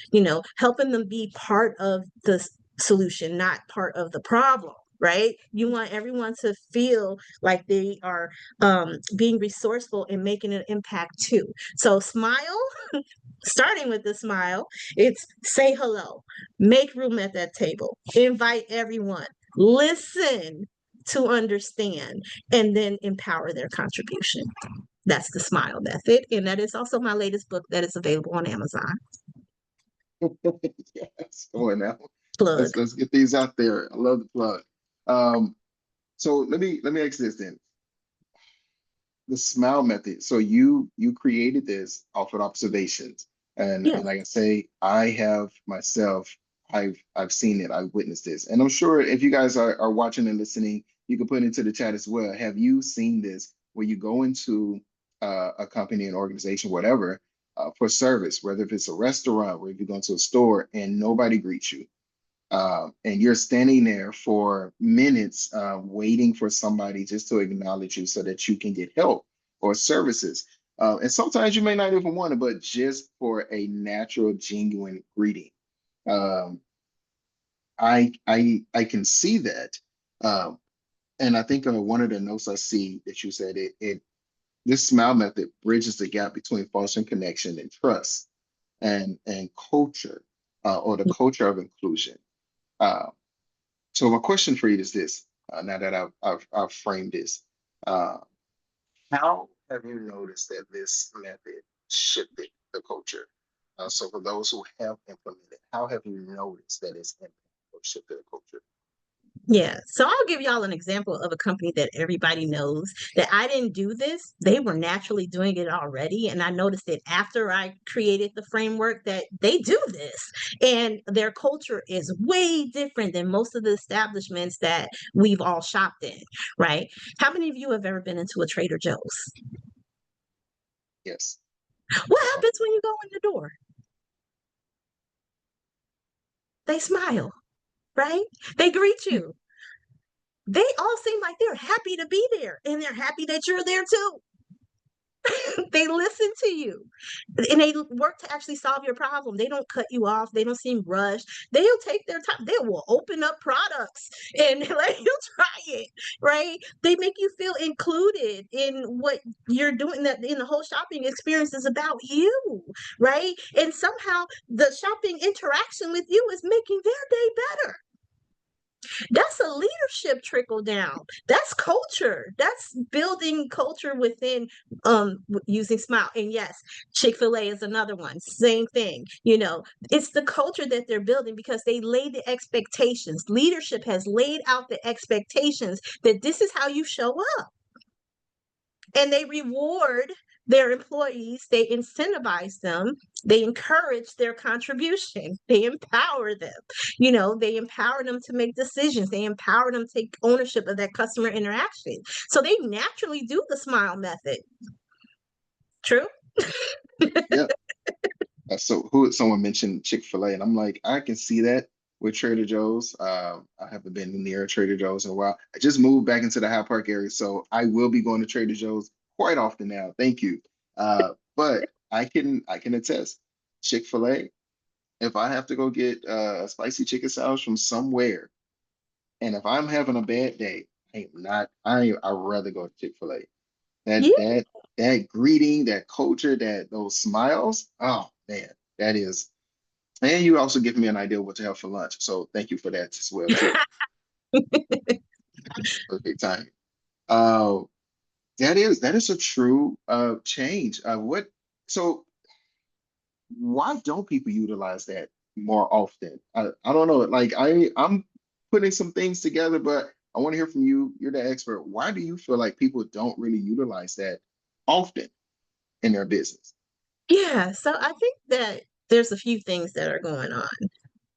[SPEAKER 2] helping them be part of the solution, not part of the problem, right? You want everyone to feel like they are being resourceful and making an impact too. So smile, starting with the smile, it's say hello, make room at that table, invite everyone, listen to understand, and then empower their contribution. That's the smile method. And that is also my latest book that is available on Amazon.
[SPEAKER 3] Yes, come on now.
[SPEAKER 2] Plug.
[SPEAKER 3] Let's get these out there. I love the plug. So let me ask this then. The smile method. So you created this off of observations.
[SPEAKER 2] Yeah.
[SPEAKER 3] And like I say, I have myself, I've seen it, I've witnessed this. And I'm sure if you guys are watching and listening, you can put into the chat as well. Have you seen this where you go into a company, an organization, whatever, for service, whether if it's a restaurant or if you go into a store and nobody greets you? and you're standing there for minutes waiting for somebody just to acknowledge you so that you can get help or services. And sometimes you may not even want it, but just for a natural, genuine greeting. Um, I can see that. Um, and I think one of the notes I see that you said it this smile method bridges the gap between fostering connection and trust and culture or the culture of inclusion. Uh, so my question for you is this: now that I've framed this, uh, how have you noticed that this method shifted the culture? So for those who have implemented, how have you noticed that it's impacted or shifted the culture?
[SPEAKER 2] Yeah. So I'll give y'all an example of a company that everybody knows that I didn't do this. They were naturally doing it already. And I noticed it after I created the framework that they do this. And their culture is way different than most of the establishments that we've all shopped in, right? How many of you have ever been into a Trader Joe's?
[SPEAKER 3] Yes.
[SPEAKER 2] What happens when you go in the door? They smile, right? They greet you. They all seem like they're happy to be there and they're happy that you're there too. They listen to you and they work to actually solve your problem. They don't cut you off. They don't seem rushed. They'll take their time. They will open up products and let you try it, right? They make you feel included in what you're doing, that in the whole shopping experience is about you, right? And somehow the shopping interaction with you is making their day better. That's a leadership trickle down. That's culture. That's building culture within using smile. And yes, Chick-fil-A is another one. Same thing. It's the culture that they're building because they lay the expectations. Leadership has laid out the expectations that this is how you show up. And they reward their employees, they incentivize them, they encourage their contribution, they empower them, they empower them to make decisions, they empower them to take ownership of that customer interaction. So they naturally do the smile method. True.
[SPEAKER 3] Yeah. So who someone mentioned Chick-fil-A, and I'm like, I can see that with Trader Joe's. I haven't been near Trader Joe's in a while. I just moved back into the High Park area, so I will be going to Trader Joe's quite often now. Thank you. But I can attest, Chick-fil-A, if I have to go get a spicy chicken sandwich from somewhere, and if I'm having a bad day, I'd rather go to Chick-fil-A. That
[SPEAKER 2] Yeah.
[SPEAKER 3] that that greeting, that culture, those smiles. Oh man, that is. And you also give me an idea what to have for lunch. So thank you for that as well too. Perfect time. Uh, that is a true change. What? So why don't people utilize that more often? I don't know. Like I'm putting some things together, but I want to hear from you. You're the expert. Why do you feel like people don't really utilize that often in their business?
[SPEAKER 2] Yeah. So I think that there's a few things that are going on.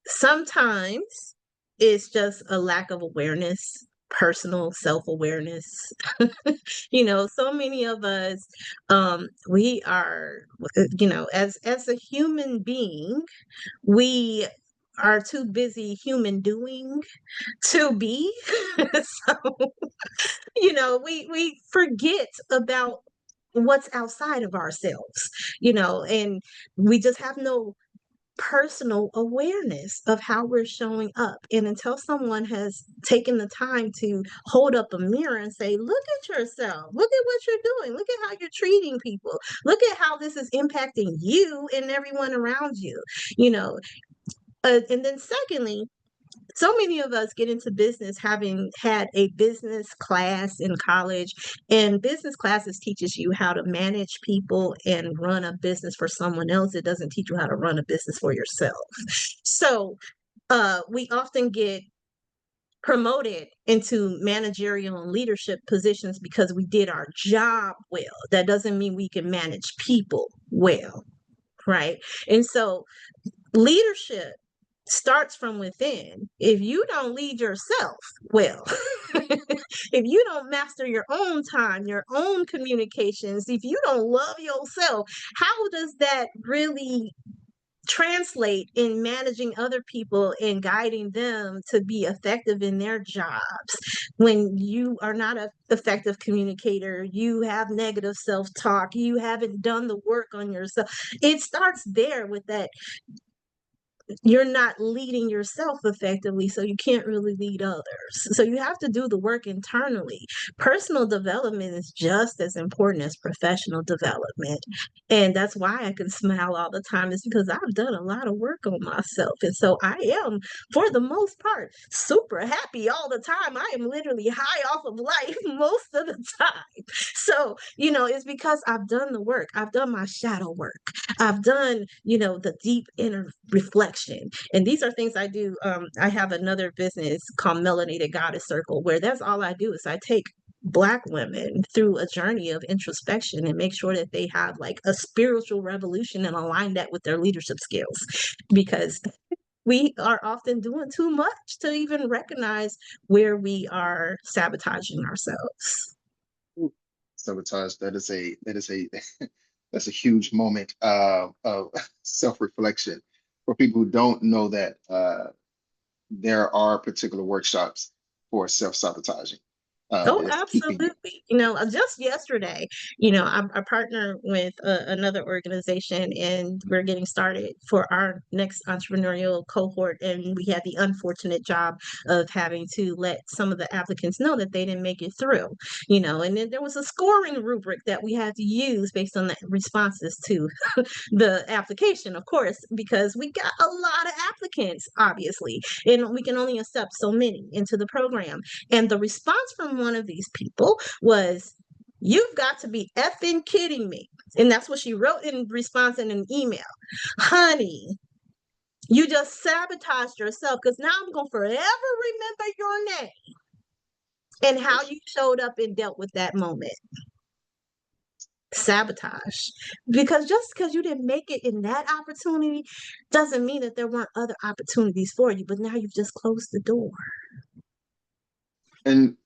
[SPEAKER 2] Sometimes it's just a lack of awareness, personal self-awareness. So many of us, we are, as a human being, we are too busy human doing to be. So, we forget about what's outside of ourselves, and we just have no personal awareness of how we're showing up. And until someone has taken the time to hold up a mirror and say, look at yourself, look at what you're doing, look at how you're treating people, look at how this is impacting you and everyone around you, you know. And then, secondly, so many of us get into business having had a business class in college, and business classes teaches you how to manage people and run a business for someone else. It doesn't teach you how to run a business for yourself. So we often get promoted into managerial and leadership positions because we did our job well. That doesn't mean we can manage people well, right? And so leadership starts from within. If you don't lead yourself well, if you don't master your own time, your own communications, if you don't love yourself, how does that really translate in managing other people and guiding them to be effective in their jobs. When you are not an effective communicator, you have negative self-talk, you haven't done the work on yourself. It starts there with that you're not leading yourself effectively, so you can't really lead others. So you have to do the work internally. Personal development is just as important as professional development. And that's why I can smile all the time, is because I've done a lot of work on myself. And so I am, for the most part, super happy all the time. I am literally high off of life most of the time. So, it's because I've done the work. I've done my shadow work. I've done, the deep inner reflection. And these are things I do. I have another business called Melanated Goddess Circle, where that's all I do is I take Black women through a journey of introspection and make sure that they have like a spiritual revolution and align that with their leadership skills. Because we are often doing too much to even recognize where we are sabotaging ourselves.
[SPEAKER 3] Sabotage, that is a that's a huge moment of self-reflection for people who don't know that there are particular workshops for self-sabotaging.
[SPEAKER 2] Oh,
[SPEAKER 3] It's keeping you.
[SPEAKER 2] absolutely. Just yesterday, I partner with another organization, and we're getting started for our next entrepreneurial cohort. And we had the unfortunate job of having to let some of the applicants know that they didn't make it through, and then there was a scoring rubric that we had to use based on the responses to the application, of course, because we got a lot of applicants, obviously, and we can only accept so many into the program. And the response from one of these people was, "You've got to be effing kidding me." And that's what she wrote in response in an email. "Honey, you just sabotaged yourself, because now I'm going to forever remember your name and how you showed up and dealt with that moment." Sabotage. Because just because you didn't make it in that opportunity doesn't mean that there weren't other opportunities for you, but now you've just closed the door.
[SPEAKER 3] And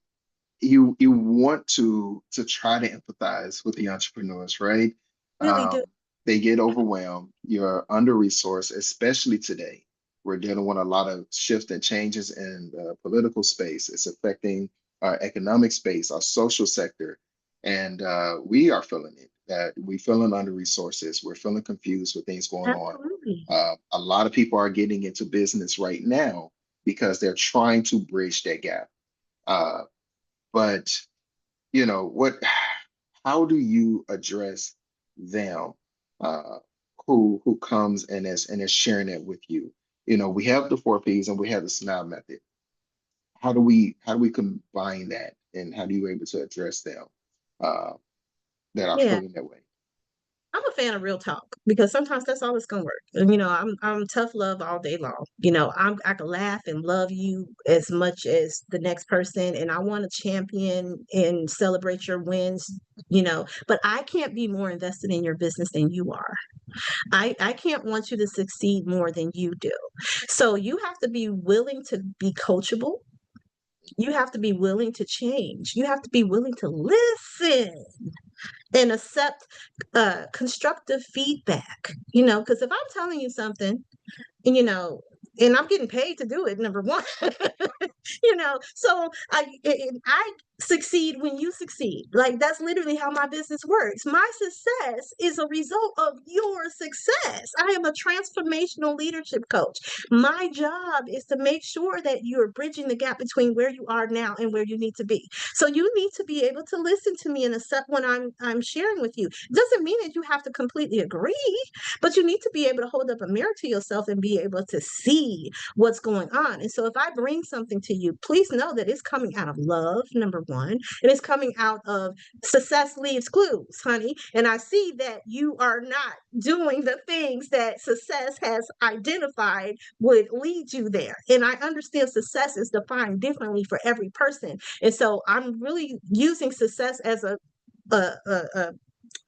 [SPEAKER 3] you want to try to empathize with the entrepreneurs, right?
[SPEAKER 2] Really do.
[SPEAKER 3] They get overwhelmed. You're under resourced, especially today. We're dealing with a lot of shifts and changes in the political space. It's affecting our economic space, our social sector, and we are feeling it. That we feeling under resources. We're feeling confused with things going on.
[SPEAKER 2] Absolutely.
[SPEAKER 3] A lot of people are getting into business right now because they're trying to bridge that gap. Uh, but what how do you address them uh who comes and is sharing it with you? We have the 4 Ps and we have the SNOW method. How do we combine that, and how do you able to address them uh that are
[SPEAKER 2] Yeah.
[SPEAKER 3] feeling that way?
[SPEAKER 2] I'm a fan of real talk, because sometimes that's all it's gonna work. And I'm tough love all day long. I can laugh and love you as much as the next person, and I want to champion and celebrate your wins, but I can't be more invested in your business than you are. I can't want you to succeed more than you do. So you have to be willing to be coachable. You have to be willing to change. You have to be willing to listen and accept constructive feedback, because if I'm telling you something, and and I'm getting paid to do it, number one. So I succeed when you succeed. Like, that's literally how my business works. My success is a result of your success. I am a transformational leadership coach. My job is to make sure that you're bridging the gap between where you are now and where you need to be. So you need to be able to listen to me and accept what I'm sharing with you. It doesn't mean that you have to completely agree, but you need to be able to hold up a mirror to yourself and be able to see what's going on. And so if I bring something to you, please know that it's coming out of love, number one, and it's coming out of success leaves clues, honey. And I see that you are not doing the things that success has identified would lead you there. And I understand success is defined differently for every person. And so I'm really using success as a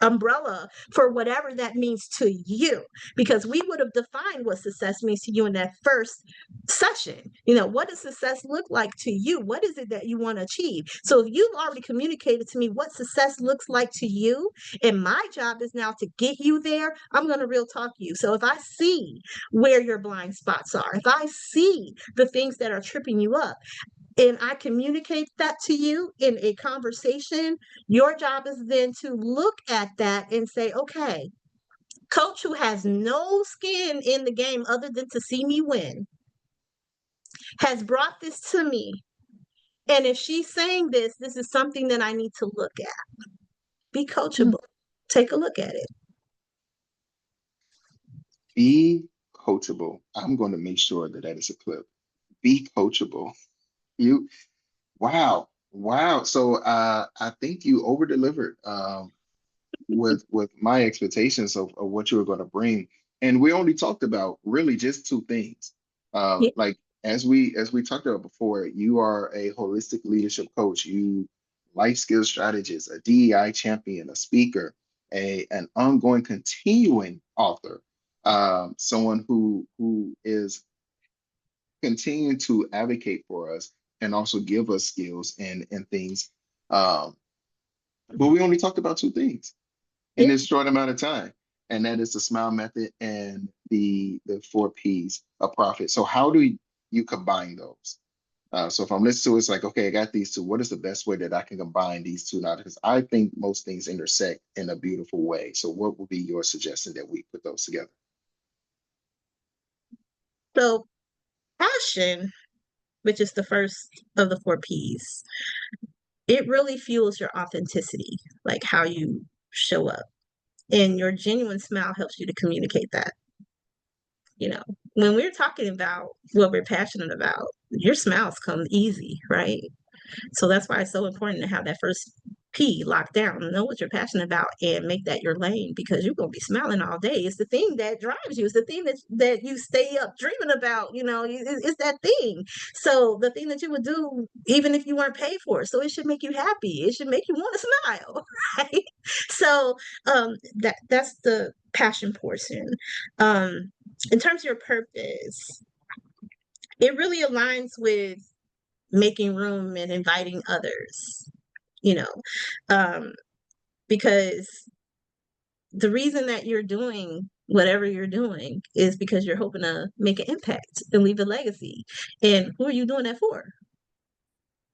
[SPEAKER 2] umbrella for whatever that means to you, because we would have defined what success means to you in that first session. What does success look like to you? What is it that you want to achieve? So if you've already communicated to me what success looks like to you, and my job is now to get you there, I'm going to real talk you. So if I see where your blind spots are, if I see the things that are tripping you up, and I communicate that to you in a conversation, your job is then to look at that and say, okay, coach who has no skin in the game other than to see me win has brought this to me. And if she's saying this is something that I need to look at. Be coachable. Take a look at it.
[SPEAKER 3] Be coachable. I'm going to make sure that that is a clip. Be coachable. You, wow, wow. So I think you over delivered with my expectations of what you were going to bring. And we only talked about really just two things.
[SPEAKER 2] Yeah.
[SPEAKER 3] Like as we talked about before, you are a holistic leadership coach, you life skills strategist, a DEI champion, a speaker, an ongoing continuing author, someone who is continuing to advocate for us and also give us skills and things. Um, but we only talked about two things in
[SPEAKER 2] Yeah.
[SPEAKER 3] this short amount of time, and that is the SMILE method and the four P's of profit. So how do you combine those? So if I'm listening to it, it's like, okay, I got these two. What is the best way that I can combine these two now? Because I think most things intersect in a beautiful way. So what would be your suggestion that we put those together?
[SPEAKER 2] So passion, which is the first of the four P's, it really fuels your authenticity, like how you show up. And your genuine smile helps you to communicate that. You know, when we're talking about what we're passionate about, your smiles come easy, right? So that's why it's so important to have that first P locked down. Know what you're passionate about and make that your lane, because you're gonna be smiling all day. It's the thing that drives you. It's the thing that you stay up dreaming about. It's that thing. So the thing that you would do even if you weren't paid for it. So it should make you happy. It should make you want to smile, right? So that's the passion portion. In terms of your purpose, it really aligns with making room and inviting others, you know, um, because the reason that you're doing whatever you're doing is because you're hoping to make an impact and leave a legacy. And who are you doing that for?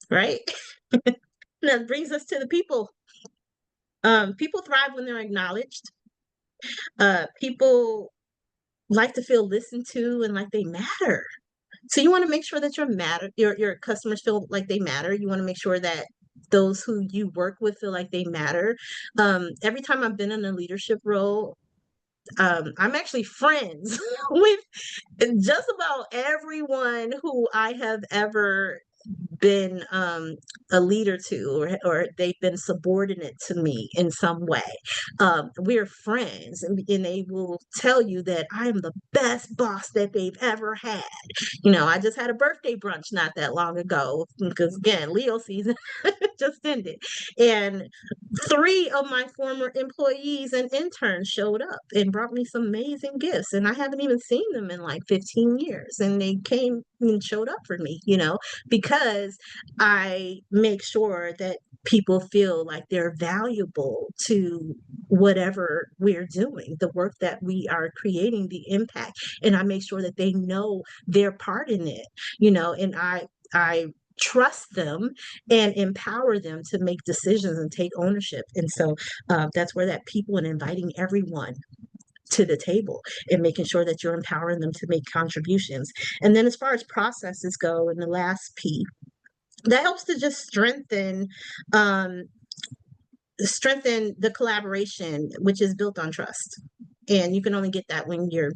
[SPEAKER 2] Right? That brings us to the people. People thrive when they're acknowledged. People like to feel listened to and like they matter. So you want to make sure that your customers feel like they matter. You want to make sure that those who you work with feel like they matter. Every time I've been in a leadership role, I'm actually friends with just about everyone who I have ever been a leader to, or they've been subordinate to me in some way. We're friends, and they will tell you that I am the best boss that they've ever had. I just had a birthday brunch not that long ago, because again, Leo season just ended. And three of my former employees and interns showed up and brought me some amazing gifts. And I haven't even seen them in like 15 years. And they came and showed up for me, because I make sure that people feel like they're valuable to whatever we're doing, the work that we are creating, the impact. And I make sure that they know their part in it, and I trust them and empower them to make decisions and take ownership. And so that's where that people and inviting everyone to the table and making sure that you're empowering them to make contributions. And then as far as processes go, in the last P, that helps to just um, strengthen the collaboration, which is built on trust. And you can only get that when you're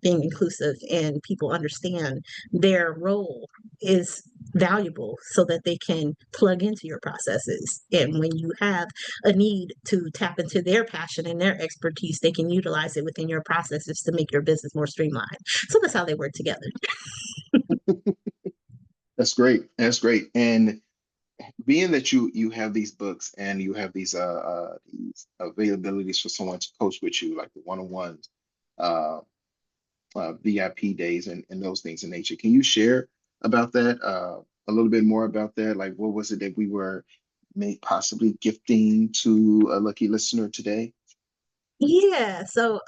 [SPEAKER 2] being inclusive and people understand their role is valuable so that they can plug into your processes. And when you have a need to tap into their passion and their expertise, they can utilize it within your processes to make your business more streamlined. So that's how they work together.
[SPEAKER 3] That's great. That's great. And being that you have these books and you have these availabilities for someone to coach with you, like the one-on-ones, uh, VIP days and those things in nature. Can you share about that? A little bit more about that? Like, what was it that we were possibly gifting to a lucky listener today?
[SPEAKER 2] Yeah, so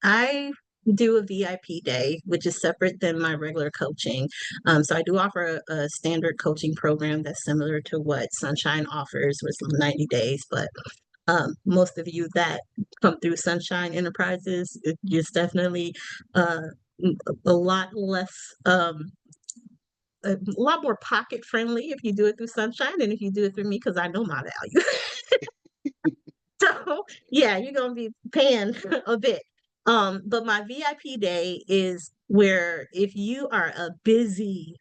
[SPEAKER 2] I do a VIP day, which is separate than my regular coaching. So I do offer a standard coaching program that's similar to what Sunshine offers with 90 days, but most of you that come through Sunshine Enterprises, it's definitely uh, a lot less, a lot more pocket friendly if you do it through Sunshine than if you do it through me, because I know my value. So yeah, you're gonna be paying a bit. But my VIP day is where if you are a busy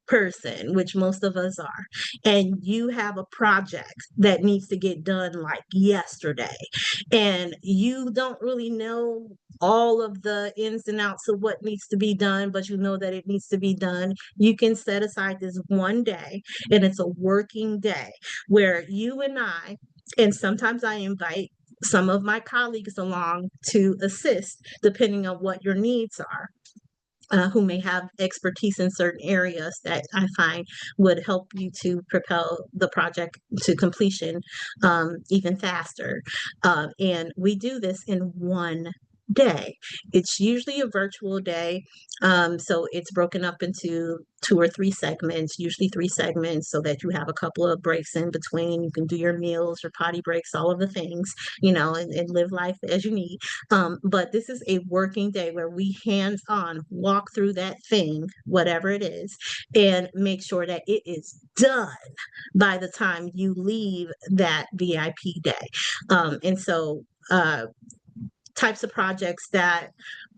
[SPEAKER 2] person, which most of us are, and you have a project that needs to get done like yesterday, and you don't really know all of the ins and outs of what needs to be done, but you know that it needs to be done, you can set aside this one day, and it's a working day where you and I, and sometimes I invite some of my colleagues along to assist depending on what your needs are, who may have expertise in certain areas that I find would help you to propel the project to completion even faster. And we do this in one day. It's usually a virtual day. So it's broken up into 2 or 3 segments, usually 3 segments, so that you have a couple of breaks in between. You can do your meals, your potty breaks, all of the things, and live life as you need. But this is a working day where we hands on walk through that thing, whatever it is, and make sure that it is done by the time you leave that VIP day. And so, types of projects that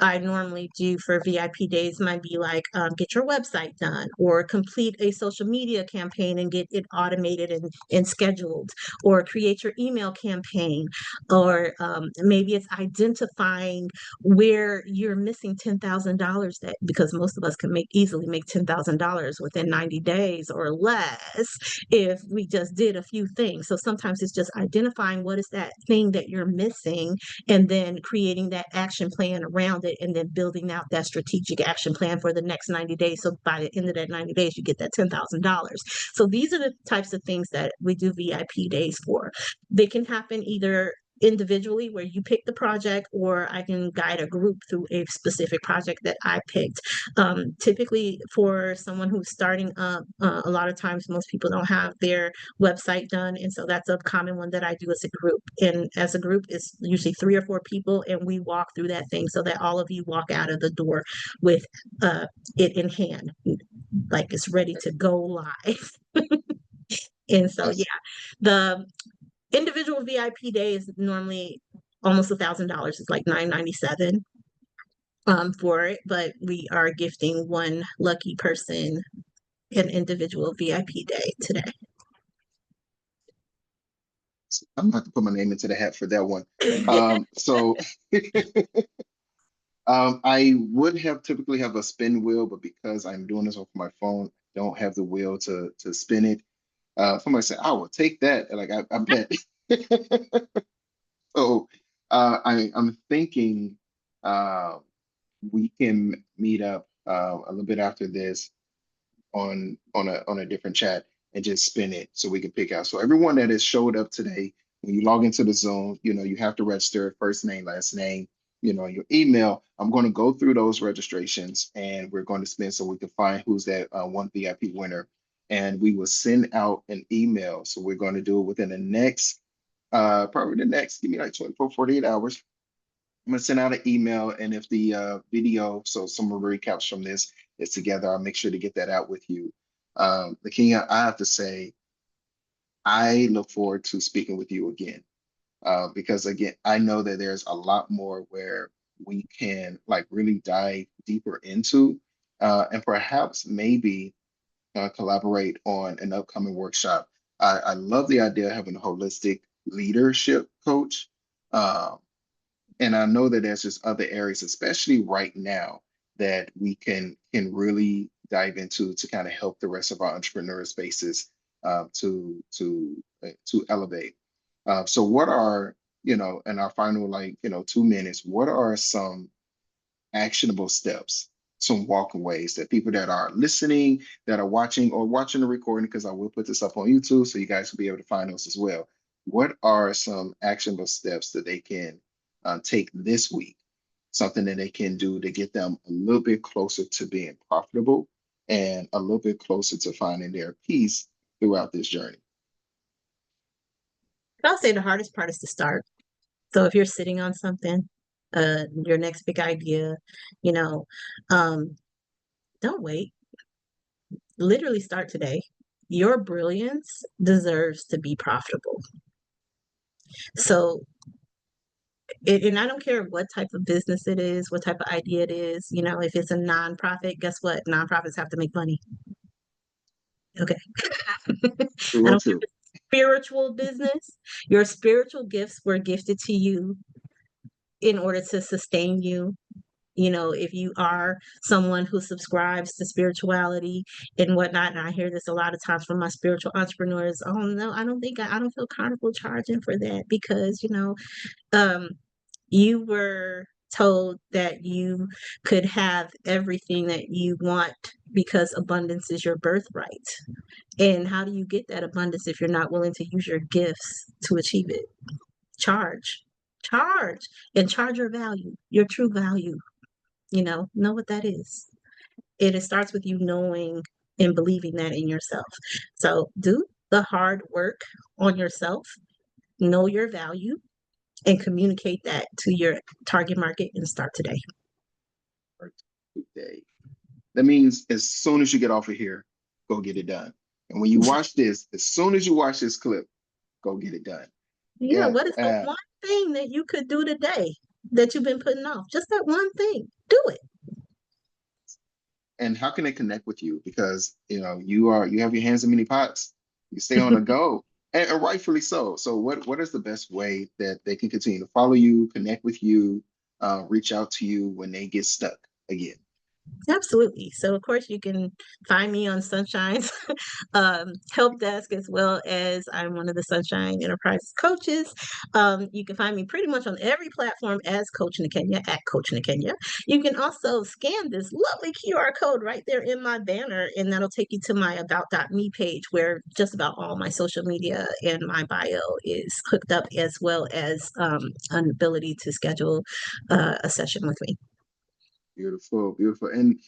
[SPEAKER 2] I normally do for VIP days might be like get your website done, or complete a social media campaign and get it automated and scheduled, or create your email campaign, or maybe it's identifying where you're missing $10,000, that because most of us can easily make $10,000 within 90 days or less if we just did a few things. So sometimes it's just identifying what is that thing that you're missing, and then creating that action plan around it, and then building out that strategic action plan for the next 90 days. So by the end of that 90 days, you get that $10,000. So these are the types of things that we do VIP days for. They can happen either individually where you pick the project, or I can guide a group through a specific project that I picked. Typically for someone who's starting up, a lot of times most people don't have their website done, and so that's a common one that I do as a group. And as a group, it's usually 3 or 4 people, and we walk through that thing so that all of you walk out of the door with it in hand, like it's ready to go live. And so yeah,
[SPEAKER 3] That's
[SPEAKER 2] the individual VIP day is normally almost $1,000. It's like $997 for it, but we are gifting one lucky person an individual VIP day today.
[SPEAKER 3] I'm gonna have to put my name into the hat for that one. So I would have typically have a spin wheel, but because I'm doing this off my phone, I don't have the wheel to spin it. Somebody said, I will take that. Like I bet. So I'm thinking uh, we can meet up a little bit after this on a different chat and just spin it so we can pick out. So everyone that has showed up today, when you log into the Zoom, you have to register first name, last name, your email. I'm going to go through those registrations and we're going to spin so we can find who's that one VIP winner. And we will send out an email. So we're going to do it within the next, probably the next, give me like 24, 48 hours. I'm gonna send out an email, and if the video, so some of the recaps from this is together, I'll make sure to get that out with you. Niquenya, I have to say, I look forward to speaking with you again, because again, I know that there's a lot more where we can like really dive deeper into, and perhaps maybe collaborate on an upcoming workshop. I love the idea of having a holistic leadership coach. Um, and I know that there's just other areas, especially right now, that we can really dive into to kind of help the rest of our entrepreneur spaces to elevate. So what are, in our final, 2 minutes, what are some actionable steps, some walkaways that people that are listening, that are watching or watching the recording, because I will put this up on YouTube so you guys will be able to find those as well. What are some actionable steps that they can take this week? Something that they can do to get them a little bit closer to being profitable and a little bit closer to finding their peace throughout this journey.
[SPEAKER 2] I'll say the hardest part is to start. So if you're sitting on something, your next big idea, you know, don't wait. Literally start today. Your brilliance deserves to be profitable. So, and I don't care what type of business it is, what type of idea it is, if it's a nonprofit, guess what? Nonprofits have to make money. Okay. I
[SPEAKER 3] Real
[SPEAKER 2] don't care
[SPEAKER 3] true.
[SPEAKER 2] if it's spiritual business. Your spiritual gifts were gifted to you in order to sustain you. If you are someone who subscribes to spirituality and whatnot, and I hear this a lot of times from my spiritual entrepreneurs, oh no, I don't feel comfortable charging for that because, um, you were told that you could have everything that you want because abundance is your birthright. And how do you get that abundance if you're not willing to use your gifts to achieve it? Charge, charge, and charge your value, your true value. Know what that is. And it starts with you knowing and believing that in yourself. So do the hard work on yourself, know your value, and communicate that to your target market and start today.
[SPEAKER 3] Today. That means as soon as you get off of here, go get it done. And when you watch this, as soon as you watch this clip, go get it done.
[SPEAKER 2] Yeah,
[SPEAKER 3] Yeah.
[SPEAKER 2] what is the one thing that you could do today that you've been putting off? Just that one thing. Do it.
[SPEAKER 3] And how can they connect with you? Because you have your hands in many pots. You stay on the go, and rightfully so. So what is the best way that they can continue to follow you, connect with you, reach out to you when they get stuck again?
[SPEAKER 2] Absolutely. So, of course, you can find me on Sunshine's help desk, as well as I'm one of the Sunshine Enterprises coaches. You can find me pretty much on every platform as Coach Niquenya, at Coach Niquenya. You can also scan this lovely QR code right there in my banner, and that'll take you to my About.me page, where just about all my social media and my bio is hooked up, as well as an ability to schedule a session with me.
[SPEAKER 3] Beautiful, beautiful. And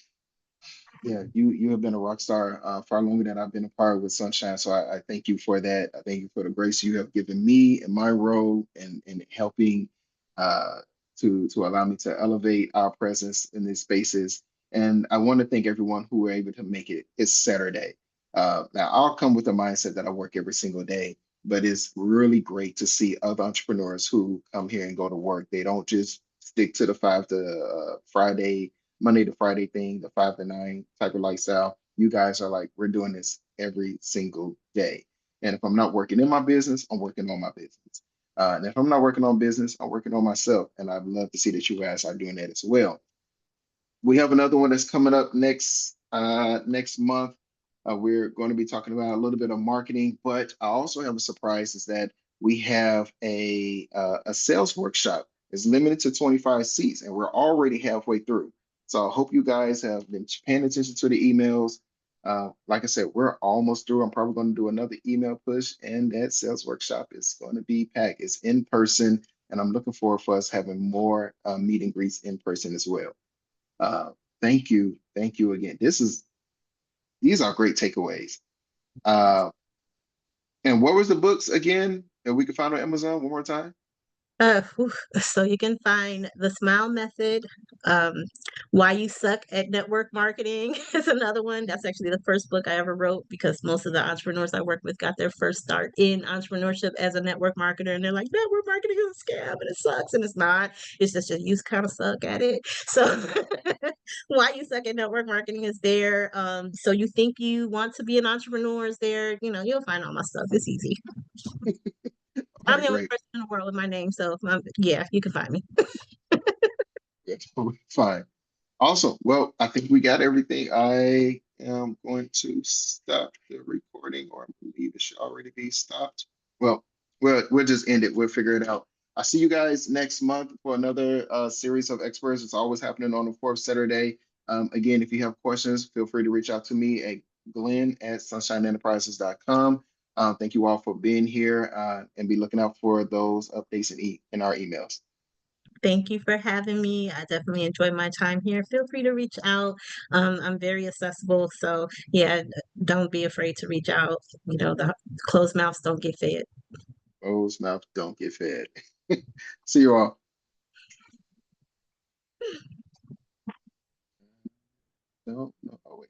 [SPEAKER 3] yeah, you have been a rock star far longer than I've been a part with Sunshine. So I thank you for that. I thank you for the grace you have given me in my role and helping uh, to allow me to elevate our presence in these spaces. And I want to thank everyone who were able to make it. It's Saturday. Now I'll come with the mindset that I work every single day, but it's really great to see other entrepreneurs who come here and go to work. They don't just stick to the 5 to Friday Monday to Friday thing, the 5 to 9 type of lifestyle. You guys are like, we're doing this every single day. And if I'm not working in my business, I'm working on my business. And if I'm not working on business, I'm working on myself. And I'd love to see that you guys are doing that as well. We have another one that's coming up next month. We're going to be talking about a little bit of marketing, but I also have a surprise is that we have a sales workshop. It's limited to 25 seats, and we're already halfway through. So I hope you guys have been paying attention to the emails. Like I said, we're almost through. I'm probably going to do another email push, and that sales workshop is going to be packed. It's in person, and I'm looking forward for us having more meet and greets in person as well. Uh, thank you. Thank you again. These are great takeaways. Uh, and what was the books again that we can find on Amazon one more time?
[SPEAKER 2] So you can find The Smile Method, um, Why You Suck at Network Marketing is another one. That's actually the first book I ever wrote because most of the entrepreneurs I work with got their first start in entrepreneurship as a network marketer. And they're like, network marketing is a scam and it sucks. And it's not. It's just you kind of suck at it. So Why You Suck at Network Marketing is there. So You Think You Want to Be an Entrepreneur is there. You'll find all my stuff. It's easy.
[SPEAKER 3] All
[SPEAKER 2] I'm
[SPEAKER 3] right,
[SPEAKER 2] the only
[SPEAKER 3] great.
[SPEAKER 2] person in the world with my name, so yeah, you can find me.
[SPEAKER 3] Yeah, fine. Awesome. Well, I think we got everything. I am going to stop the recording, or I believe it should already be stopped. Well, we'll just end it. We'll figure it out. I'll see you guys next month for another series of experts. It's always happening on the fourth Saturday. Again, if you have questions, feel free to reach out to me at glenn@sunshineenterprises.com. Thank you all for being here, and be looking out for those updates in our emails.
[SPEAKER 2] Thank you for having me. I definitely enjoyed my time here. Feel free to reach out. I'm very accessible, so yeah, don't be afraid to reach out. The closed mouths don't get fed.
[SPEAKER 3] Closed mouth don't get fed. See you all. No, no, oh wait.